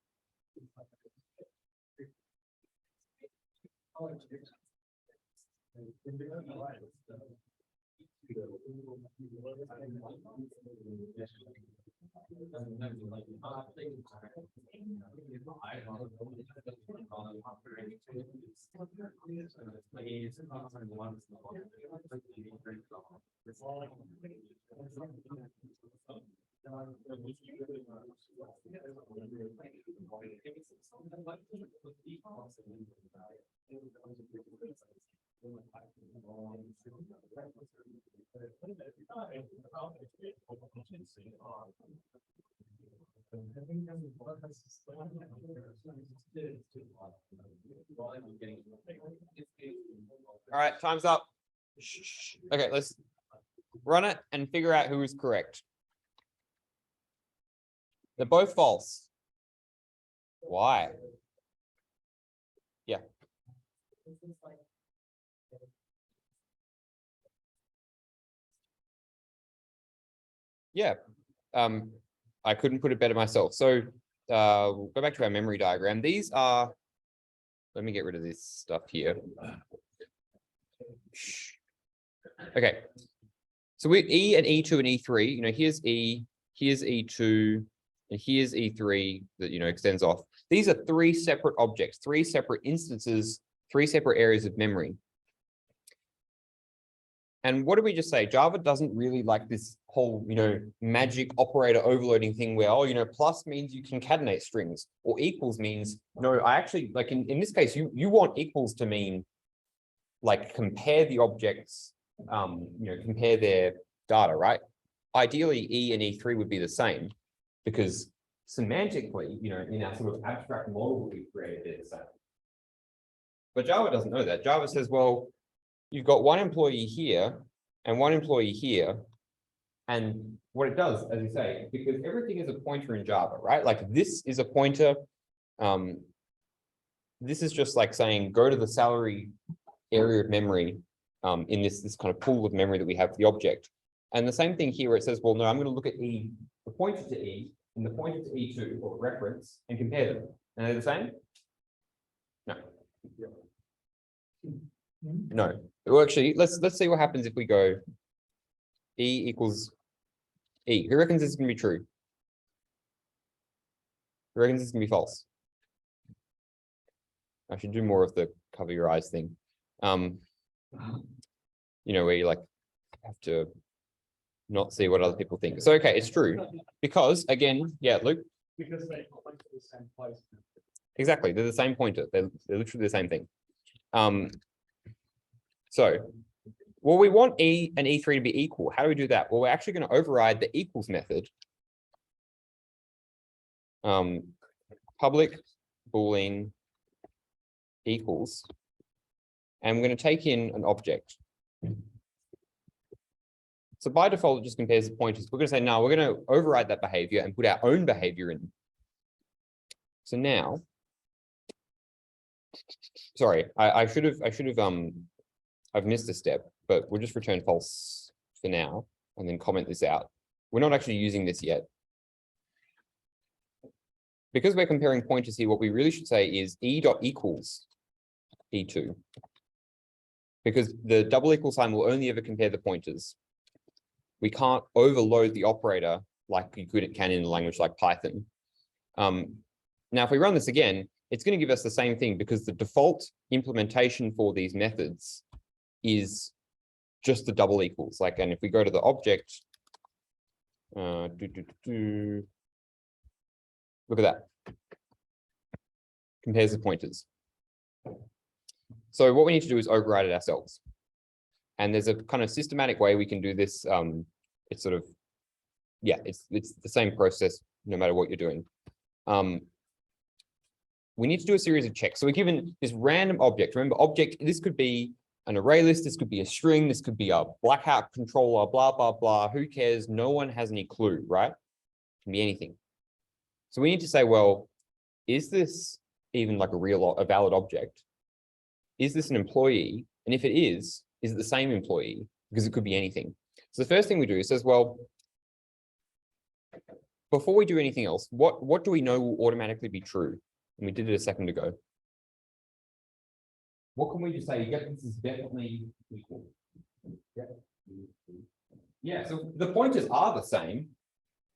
B: All right, time's up. Shh. Okay, let's run it and figure out who is correct. They're both false. Why? Yeah. Yeah. I couldn't put it better myself. So we'll go back to our memory diagram. These are, let me get rid of this stuff here. Okay. So we E and E2 and E3, you know, here's E, here's E2, and here's E3 that, you know, extends off. These are 3 separate objects, 3 separate instances, 3 separate areas of memory. And what did we just say? Java doesn't really like this whole, you know, magic operator overloading thing where, oh, you know, plus means you concatenate strings, or equals means, no, I actually, like in this case, you want equals to mean like compare the objects, you know, compare their data, right? Ideally, E and E3 would be the same because semantically, you know, in our sort of abstract model we created, they're the same. But Java doesn't know that. Java says, well, you've got one employee here and one employee here. And what it does, as you say, because everything is a pointer in Java, right? Like this is a pointer. This is just like saying, go to the salary area of memory in this kind of pool of memory that we have for the object. And the same thing here where it says, well, no, I'm going to look at E, the pointer to E and the pointer to E2 or reference and compare them. And they're the same? No. No. Well, actually, let's see what happens if we go E equals E. Who reckons this is going to be true? Who reckons this is going to be false? I should do more of the cover your eyes thing. You know, where you like have to not see what other people think. So, okay, it's true. Because again, yeah, Luke.
A: Because they point to the same place.
B: Exactly, they're the same pointer. They're literally the same thing. So, well, we want E and E3 to be equal. How do we do that? Well, we're actually going to override the equals method. Public boolean equals, and we're going to take in an object. So by default, it just compares the pointers. We're going to say, no, we're going to override that behavior and put our own behavior in. So now, sorry, I should have, I've missed a step, but we'll just return false for now and then comment this out. We're not actually using this yet because we're comparing pointers here, what we really should say is E dot equals E2. Because the double equal sign will only ever compare the pointers. We can't overload the operator like you can in a language like Python. Now, if we run this again, it's going to give us the same thing because the default implementation for these methods is just the double equals. Like, and if we go to the object, look at that. Compares the pointers. So what we need to do is override it ourselves. And there's a kind of systematic way we can do this. It's sort of, yeah, it's the same process no matter what you're doing. We need to do a series of checks. So we're given this random object. Remember, object, this could be an array list, this could be a string, this could be a blackout controller, blah, blah, blah. Who cares? No one has any clue, right? It can be anything. So we need to say, well, is this even like a valid object? Is this an employee? And if it is it the same employee? Because it could be anything. So the first thing we do is says, well, before we do anything else, what do we know will automatically be true? And we did it a second ago. What can we just say? Yeah, this is definitely equal. Yeah, so the pointers are the same,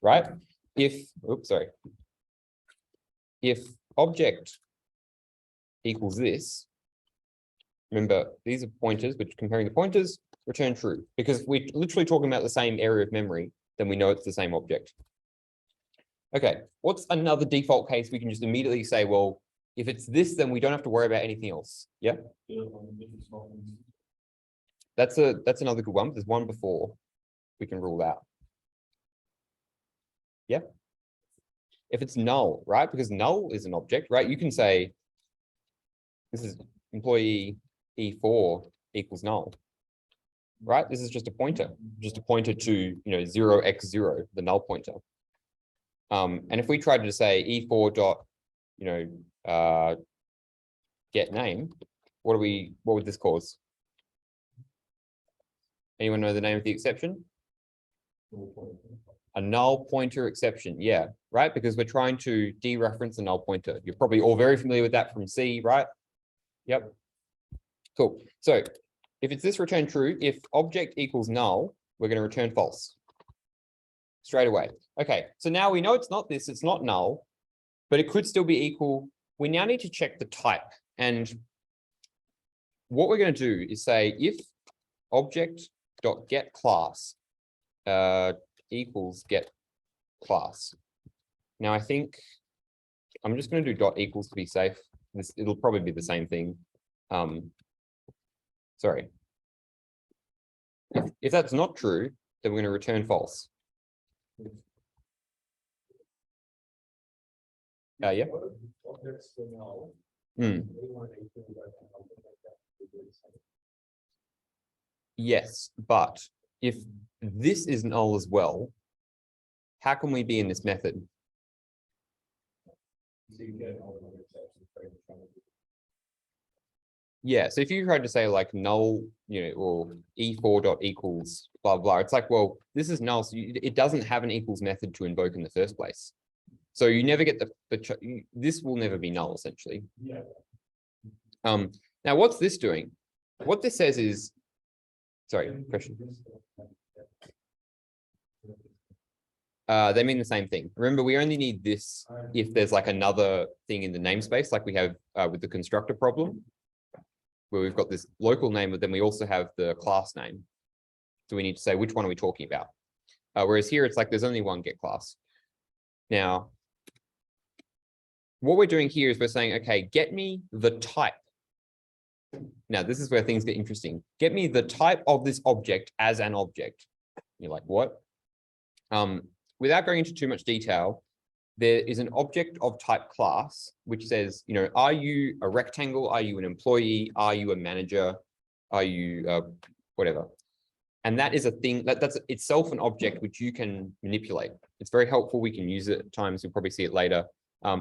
B: right? If object equals this, remember, these are pointers, but comparing the pointers, return true. Because we're literally talking about the same area of memory, then we know it's the same object. Okay, what's another default case we can just immediately say, well, if it's this, then we don't have to worry about anything else. Yeah? That's another good one. There's one before we can rule out. Yeah? If it's null, right? Because null is an object, right? You can say this is employee E4 equals null, right? This is just a pointer to, 0x0, the null pointer. And if we tried to say E4 dot, get name, what would this cause? Anyone know the name of the exception? A null pointer exception, yeah, right? Because we're trying to dereference a null pointer. You're probably all very familiar with that from C, right? Yep. Cool. So if it's this, return true. If object equals null, we're going to return false straight away. Okay, so now we know it's not this, it's not null, but it could still be equal. We now need to check the type. And what we're going to do is say if object.get class equals get class. Now I think I'm just going to do dot equals to be safe. It'll probably be the same thing. Sorry. If that's not true, then we're going to return false. Yeah. Yes, but if this is null as well, how can we be in this method? Yeah, so if you tried to say like null, or E4 dot equals blah, blah, it's like, well, this is null, so it doesn't have an equals method to invoke in the first place. So you never get this will never be null, essentially.
C: Yeah.
B: Now what's this doing? What this says is, sorry, question. They mean the same thing. Remember, we only need this if there's like another thing in the namespace, like we have with the constructor problem, where we've got this local name, but then we also have the class name. So we need to say, which one are we talking about? Whereas here, it's like there's only one get class. Now, what we're doing here is we're saying, okay, get me the type. Now, this is where things get interesting. Get me the type of this object as an object. You're like, what? Without going into too much detail, there is an object of type class, which says, are you a rectangle? Are you an employee? Are you a manager? Are you whatever? And that is a thing that's itself an object which you can manipulate. It's very helpful. We can use it at times. You'll probably see it later.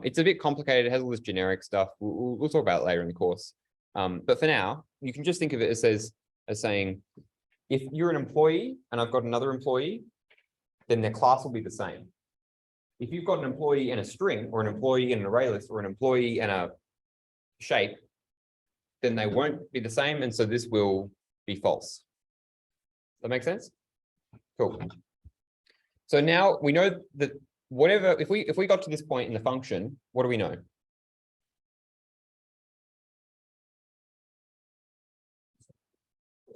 B: It's a bit complicated. It has all this generic stuff. We'll talk about it later in the course. But for now, you can just think of it as saying, if you're an employee and I've got another employee, then their class will be the same. if you've got an employee and a string, or an employee and an array list, or an employee and a shape, then they won't be the same, and so this will be false. That make sense? Cool. So now we know that whatever, if we got to this point in the function, what do we know?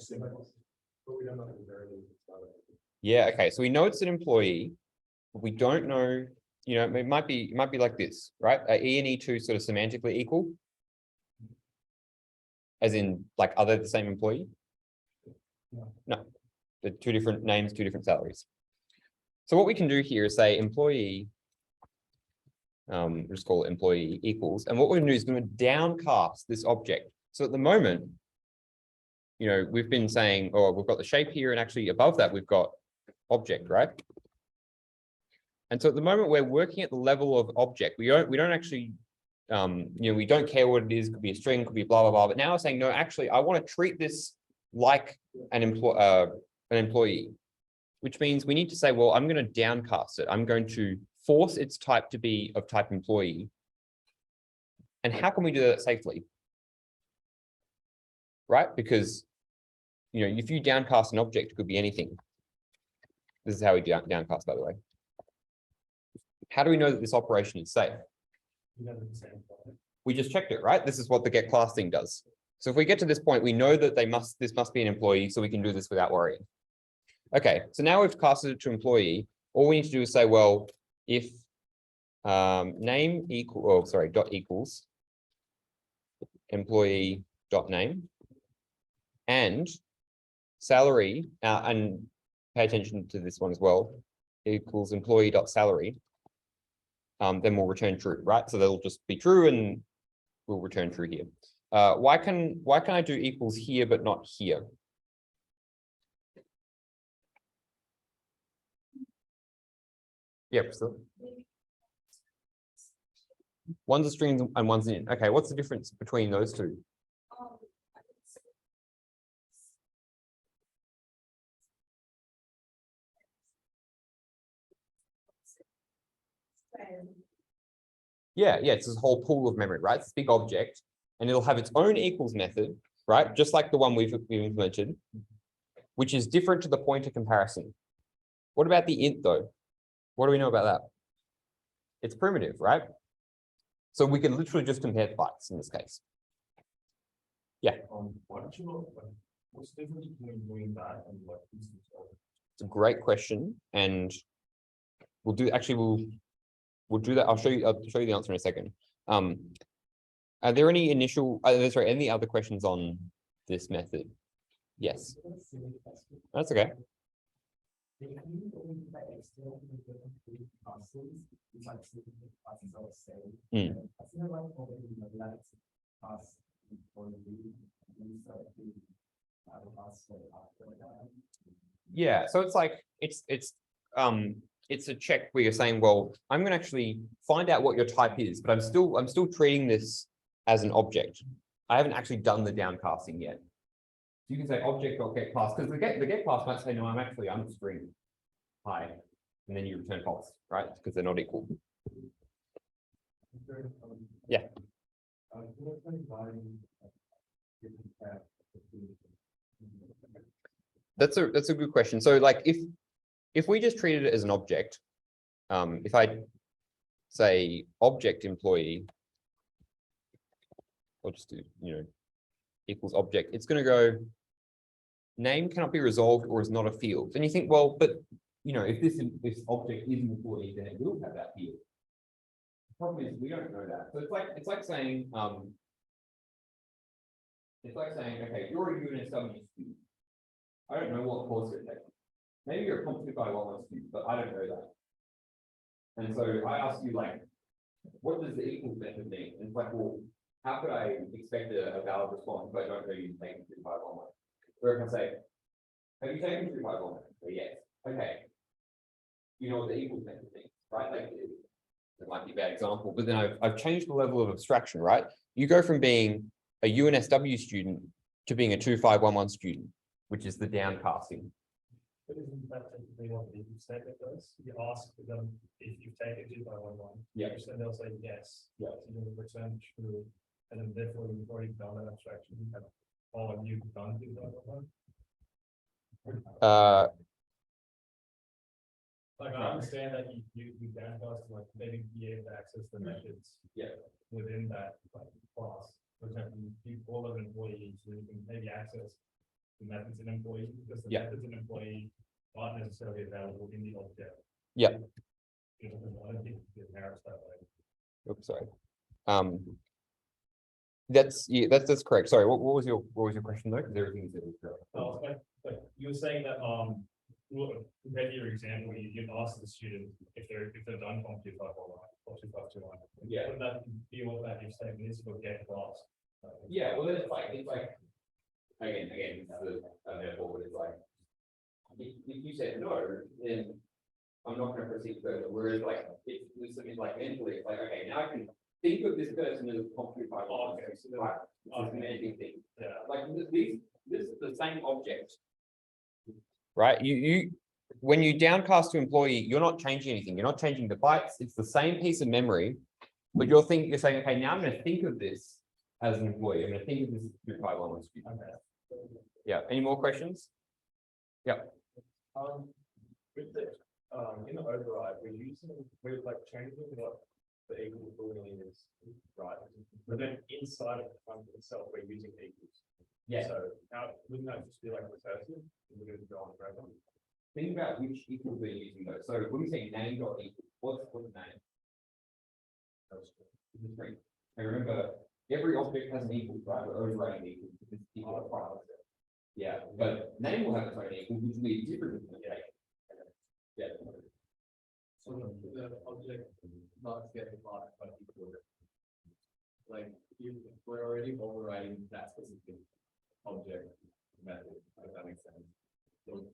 C: But we don't know the variable.
B: Yeah, okay, so we know it's an employee, but we don't know, you know, it might be like this, right? Are E and E2 sort of semantically equal? As in, like, are they the same employee? No, they're two different names, two different salaries. So what we can do here is say employee, we'll just call it employee equals, and what we're gonna do is going to downcast this object. So at the moment, you know, we've been saying, oh, we've got the shape here, and actually above that, we've got object, right? And so at the moment, we're working at the level of object. We don't actually, you know, we don't care what it is, could be a string, could be blah, blah, blah. But now we're saying, no, actually, I want to treat this like an employee, which means we need to say, well, I'm going to downcast it. I'm going to force its type to be of type employee. And how can we do that safely? Right? Because, you know, if you downcast an object, it could be anything. This is how we downcast, by the way. How do we know that this operation is safe? We just checked it, right? This is what the get class thing does. So if we get to this point, we know that this must be an employee, so we can do this without worrying. Okay, so now we've casted it to employee. All we need to do is say, well, if name equal, oh, sorry, dot equals employee dot name and salary, and pay attention to this one as well, equals employee dot salary, then we'll return true, right? So they'll just be true and we'll return true here. Why can I do equals here but not here? Yeah, Priscilla. One's a string and one's an int. Okay, what's the difference between those two? Yeah, it's this whole pool of memory, right? It's a big object, and it'll have its own equals method, right? Just like the one we've implemented, which is different to the pointer comparison. What about the int though? What do we know about that? It's primitive, right? So we can literally just compare bytes in this case. Yeah.
C: Why don't you know, what's the difference between doing that and what is it?
B: It's a great question, and we'll do that. I'll show you the answer in a second. Are there any any other questions on this method? Yes. That's okay. Yeah, so it's like it's a check where you're saying, well, I'm going to actually find out what your type is, but I'm still treating this as an object. I haven't actually done the downcasting yet. You can say object.get class, because the get class might say, no, I'm string. Hi. And then you return false, right? Because they're not equal. Yeah. That's a good question. So like if we just treated it as an object, if I say object employee, I'll just do, equals object, it's going to go name cannot be resolved or is not a field. And you think, well, but if this object is an employee, then it will have that field. The problem is we don't know that. So it's like saying, okay, you're a UNSW student. I don't know what course you're taking. Maybe you're a COMP2511 student, but I don't know that. And so I ask you, like, what does the equals method mean? And it's like, well, how could I expect a valid response if I don't know you've taken 2511? So I can say, have you taken 2511? Yes. Okay. You know what the equals method means, right? Like, it might be a bad example, but then I've changed the level of abstraction, right? You go from being a UNSW student to being a 2511 student, which is the downcasting.
A: But isn't that typically what the statement does? You ask them if you've taken 2511.
F: Yeah.
A: And they'll say yes.
F: Yeah.
A: So you return true, and then therefore you've already done that abstraction. You have, oh, you've done 2511. Like, I understand that you downcast, like, maybe be able to access the methods.
F: Yeah.
A: Within that, like, class, for example, you call an employee, so you can maybe access the methods in employee, because the
B: Yeah.
A: methods in employee aren't necessarily available in the object.
B: Yeah.
A: You know, I don't think it merits that way.
B: Oops, sorry. Yeah, that's correct. Sorry, what was your question though? 'Cause everything is correct.
A: Oh, like, you were saying that, well, compared to your example, you'd ask the student if they're done COMP2511 or 2521.
F: Yeah.
A: Would that be what that if statement is for get class?
F: Yeah, well, it's like, again, this is a metaphor, but it's like, if you said no, then I'm not gonna proceed further, whereas like, if there's something like mentally, it's like, okay, now I can think of this person as a COMP2511.
A: Oh, okay, so
F: Right, it's amazing thing,
A: Yeah.
F: like, this is the same object.
B: Right? When you downcast to employee, you're not changing anything. You're not changing the bytes. It's the same piece of memory, but you're saying, okay, now I'm going to think of this as an employee. I'm going to think of this as 2511 student.
A: Okay.
B: Yeah. Any more questions?
A: With the, in the override, we're like changing what the equal boolean is, right? But then inside of the function itself, we're using equals.
F: Yeah.
A: So how, wouldn't that just be like recursive? We're going to go on forever.
F: Think about which equals we're using though, so when we say name dot equal, what's the name? And remember, every object has an equal, right? We're overriding equal. Because it's equal to five. Yeah, but name will have its own equal, which will be different implementation. Yeah.
C: So the object not getting locked, but equal. Like, we're already overriding that specific object method, if that makes sense. So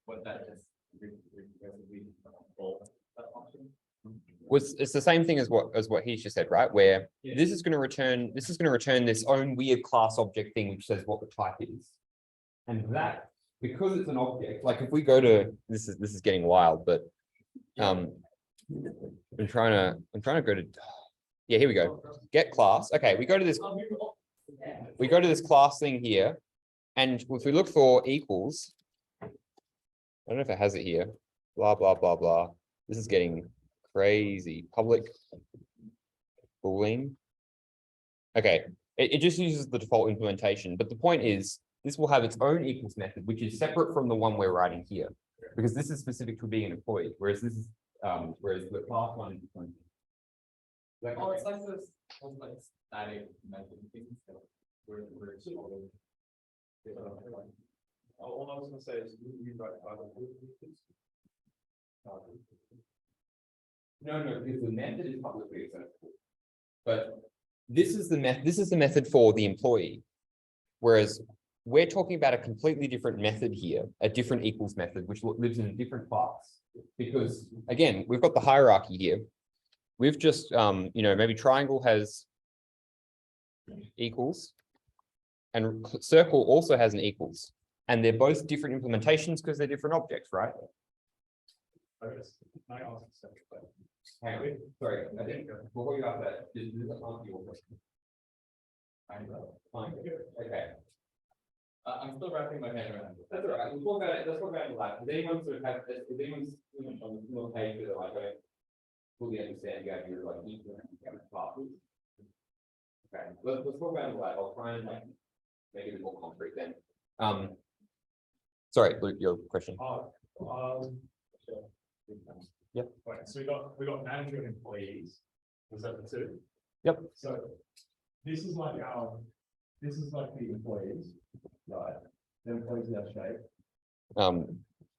C: what that just recursively bulk that function.
B: It's the same thing as what he just said, right? Where
C: Yeah.
B: this is going to return this own weird class object thing, which says what the type is. And that, because it's an object, like if we go to this is getting wild, but I'm trying to go to, yeah, here we go. Get class. Okay, we go to this class thing here. And if we look for equals, I don't know if it has it here, blah, blah, blah, blah. This is getting crazy. Public boolean. Okay, it just uses the default implementation, but the point is this will have its own equals method, which is separate from the one we're writing here, because this is specific to being an employee, whereas this is, whereas the class one is different.
C: Like, oh, it's like this, like static method things. We're all I was gonna say is you write
F: No, because the method is publicly accessible. But
B: This is the method for the employee. Whereas we're talking about a completely different method here, a different equals method, which lives in a different class. Because again, we've got the hierarchy here. We've just, maybe triangle has equals and circle also has an equals. And they're both different implementations because they're different objects, right?
A: I guess, I ask a second question.
F: hang on, sorry, I think before you ask that, this is answer your question. I know, fine, okay.
C: I'm still wrapping my head around it.
F: That's all right. We'll talk about it. Let's talk about it live. Does anyone sort of have, is anyone on the similar page that like I fully understand the idea of like equal classes? Okay, let's talk about it live. I'll try and like make it more concrete then. Sorry, Luke, your question.
A: Sure.
B: Yep.
A: Right, so we got manager and employees. Was that the two?
B: Yep.
A: So this is like the employees, right? The employees are shape.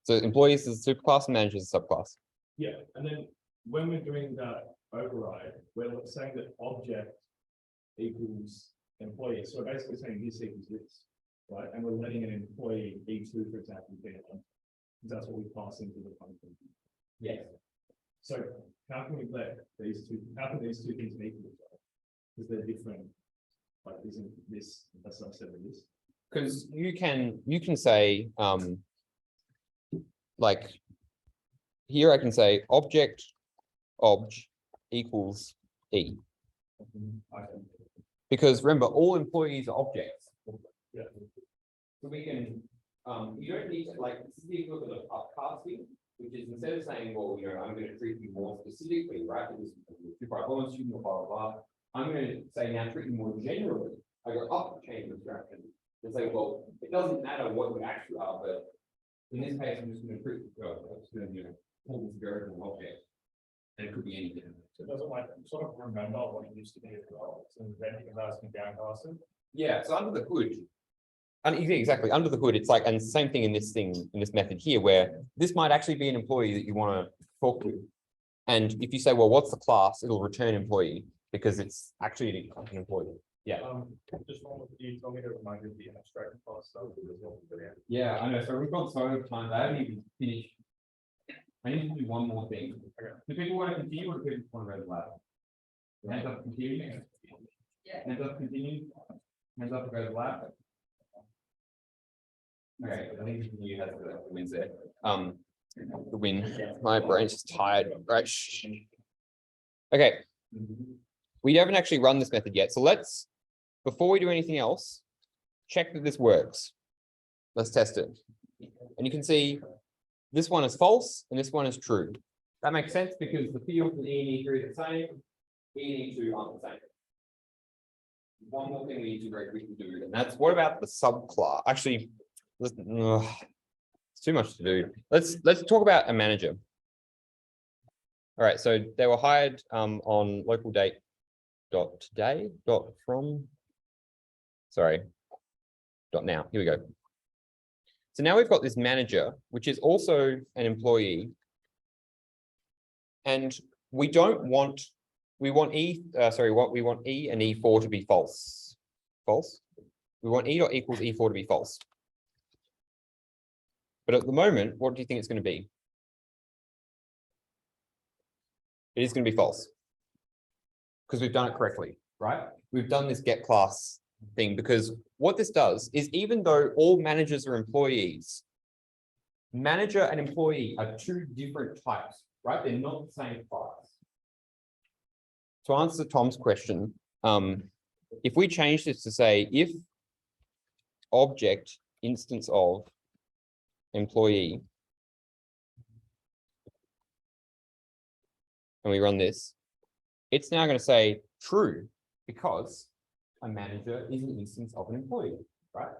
B: So employees is a superclass and managers is a subclass.
A: Yeah, and then when we're doing that override, we're saying that object equals employee. So we're basically saying this equals this, right? And we're letting an employee E2, for example, be it. Because that's what we pass into the function.
F: Yes.
A: So how can we let these two, how can these two things be equal? Because they're different. Like isn't this a subset of this?
B: Because you can say, like here I can say object obj equals E. Because remember, all employees are objects.
C: Yeah.
B: So we can, you don't need to, like, this is the equivalent of upcasting, which is instead of saying, well, you know, I'm going to treat you more specifically, right? Because if I want student or blah, blah, blah, I'm going to say now treat you more generally. I go up the chain of abstraction and say, well, it doesn't matter what you actually are, but in this case, I'm just going to treat you, I'm just going to, you know, call this variable object. And it could be anything.
A: So it doesn't like sort of remember what it used to be as well. So then you can ask me downcasted.
B: Yeah, so under the hood, and exactly under the hood, it's like, and same thing in this thing, in this method here, where this might actually be an employee that you want to talk to. And if you say, well, what's the class? It'll return employee because it's actually an employee. Yeah.
A: Just one with you, told me to remind you of the abstract class stuff.
B: Yeah, I know. So we've got so much time. I haven't even finished. I need to do one more thing.
A: Okay.
B: Do people want to continue or do people want to go to the lab? Hands up, continue.
E: Yeah.
B: Hands up, continue. Hands up, go to the lab. Okay, I think you have the wins there. The win. My brain's just tired. Right. Shh. Okay. We haven't actually run this method yet. So let's, before we do anything else, check that this works. Let's test it. And you can see this one is false and this one is true. That makes sense because the fields in E and E3 are the same. E and E2 aren't the same. One more thing we need to very quickly do, and that's what about the subclass? Actually, it's too much to do. Let's talk about a manager. All right, so they were hired on local date dot today dot from, sorry, dot now. Here we go. So now we've got this manager, which is also an employee. And we don't want, we want E and E4 to be false. False. We want E dot equals E4 to be false. But at the moment, what do you think it's going to be? It is going to be false. Because we've done it correctly, right? We've done this get class thing because what this does is even though all managers are employees, manager and employee are two different types, right? They're not the same class. To answer Tom's question, if we change this to say if object instance of employee, and we run this, it's now going to say true because a manager is an instance of an employee, right?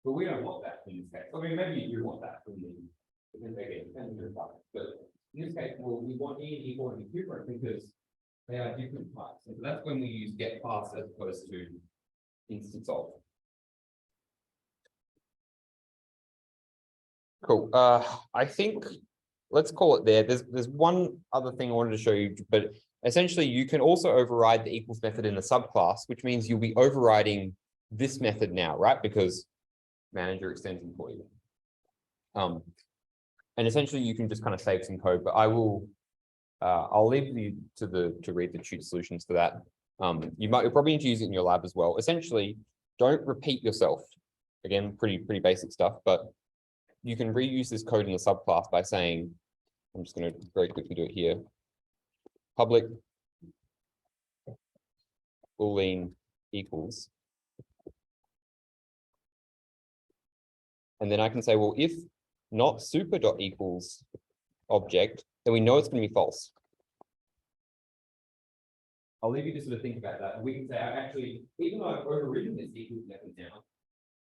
B: But we don't want that in this case. I mean, maybe you do want that from the, because they get dependent on that. But in this case, well, we want E and E4 to be different because they are different types. And so that's when we use get class as opposed to instance of. Cool. I think let's call it there. There's one other thing I wanted to show you, but essentially you can also override the equals method in the subclass, which means you'll be overriding this method now, right? Because manager extends employee. And essentially you can just kind of save some code, but I will, I'll leave you to read the Tute solutions for that. You'll probably need to use it in your lab as well. Essentially, don't repeat yourself. Again, pretty basic stuff, but you can reuse this code in the subclass by saying, I'm just going to very quickly do it here. Public boolean equals. And then I can say, well, if not super dot equals object, then we know it's going to be false. I'll leave you to sort of think about that. And we can say, actually, even though I've overridden this equals method now,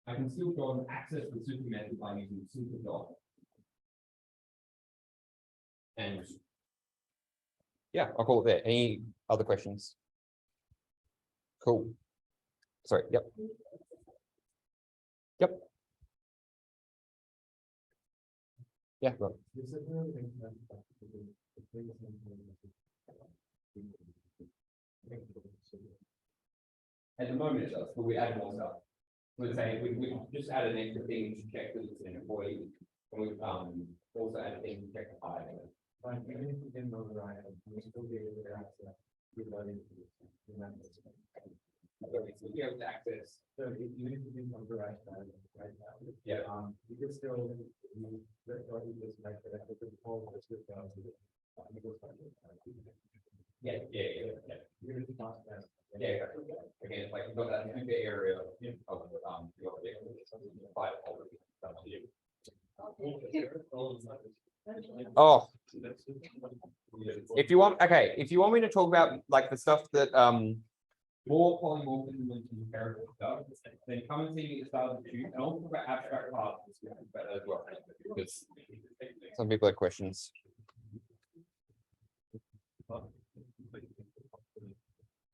B: I can still go and access the super method by using super dot. And yeah, I'll call it there. Any other questions? Cool. Sorry, yep. Yep. Yeah, go. At the moment it does, but we add more stuff. We're saying we just add an extra thing to check that it's an employee. And we also add a thing to check the hire.
D: But even if we didn't override it, we still be able to access the value.
F: So we have to access.
D: So even if you didn't come to right now.
F: Yeah.
D: You could still. Just like that, I could call this with,
F: Yeah.
D: you're gonna pass that.
F: Yeah, exactly. Again, it's like you've got that Tute area of, your five.
B: Oh, if you want, okay, if you want me to talk about like the stuff that,
F: More polymorphism and comparative stuff, then come and see me at the start of the tube, and I'll talk about abstract classes as well. Because
B: some people have questions.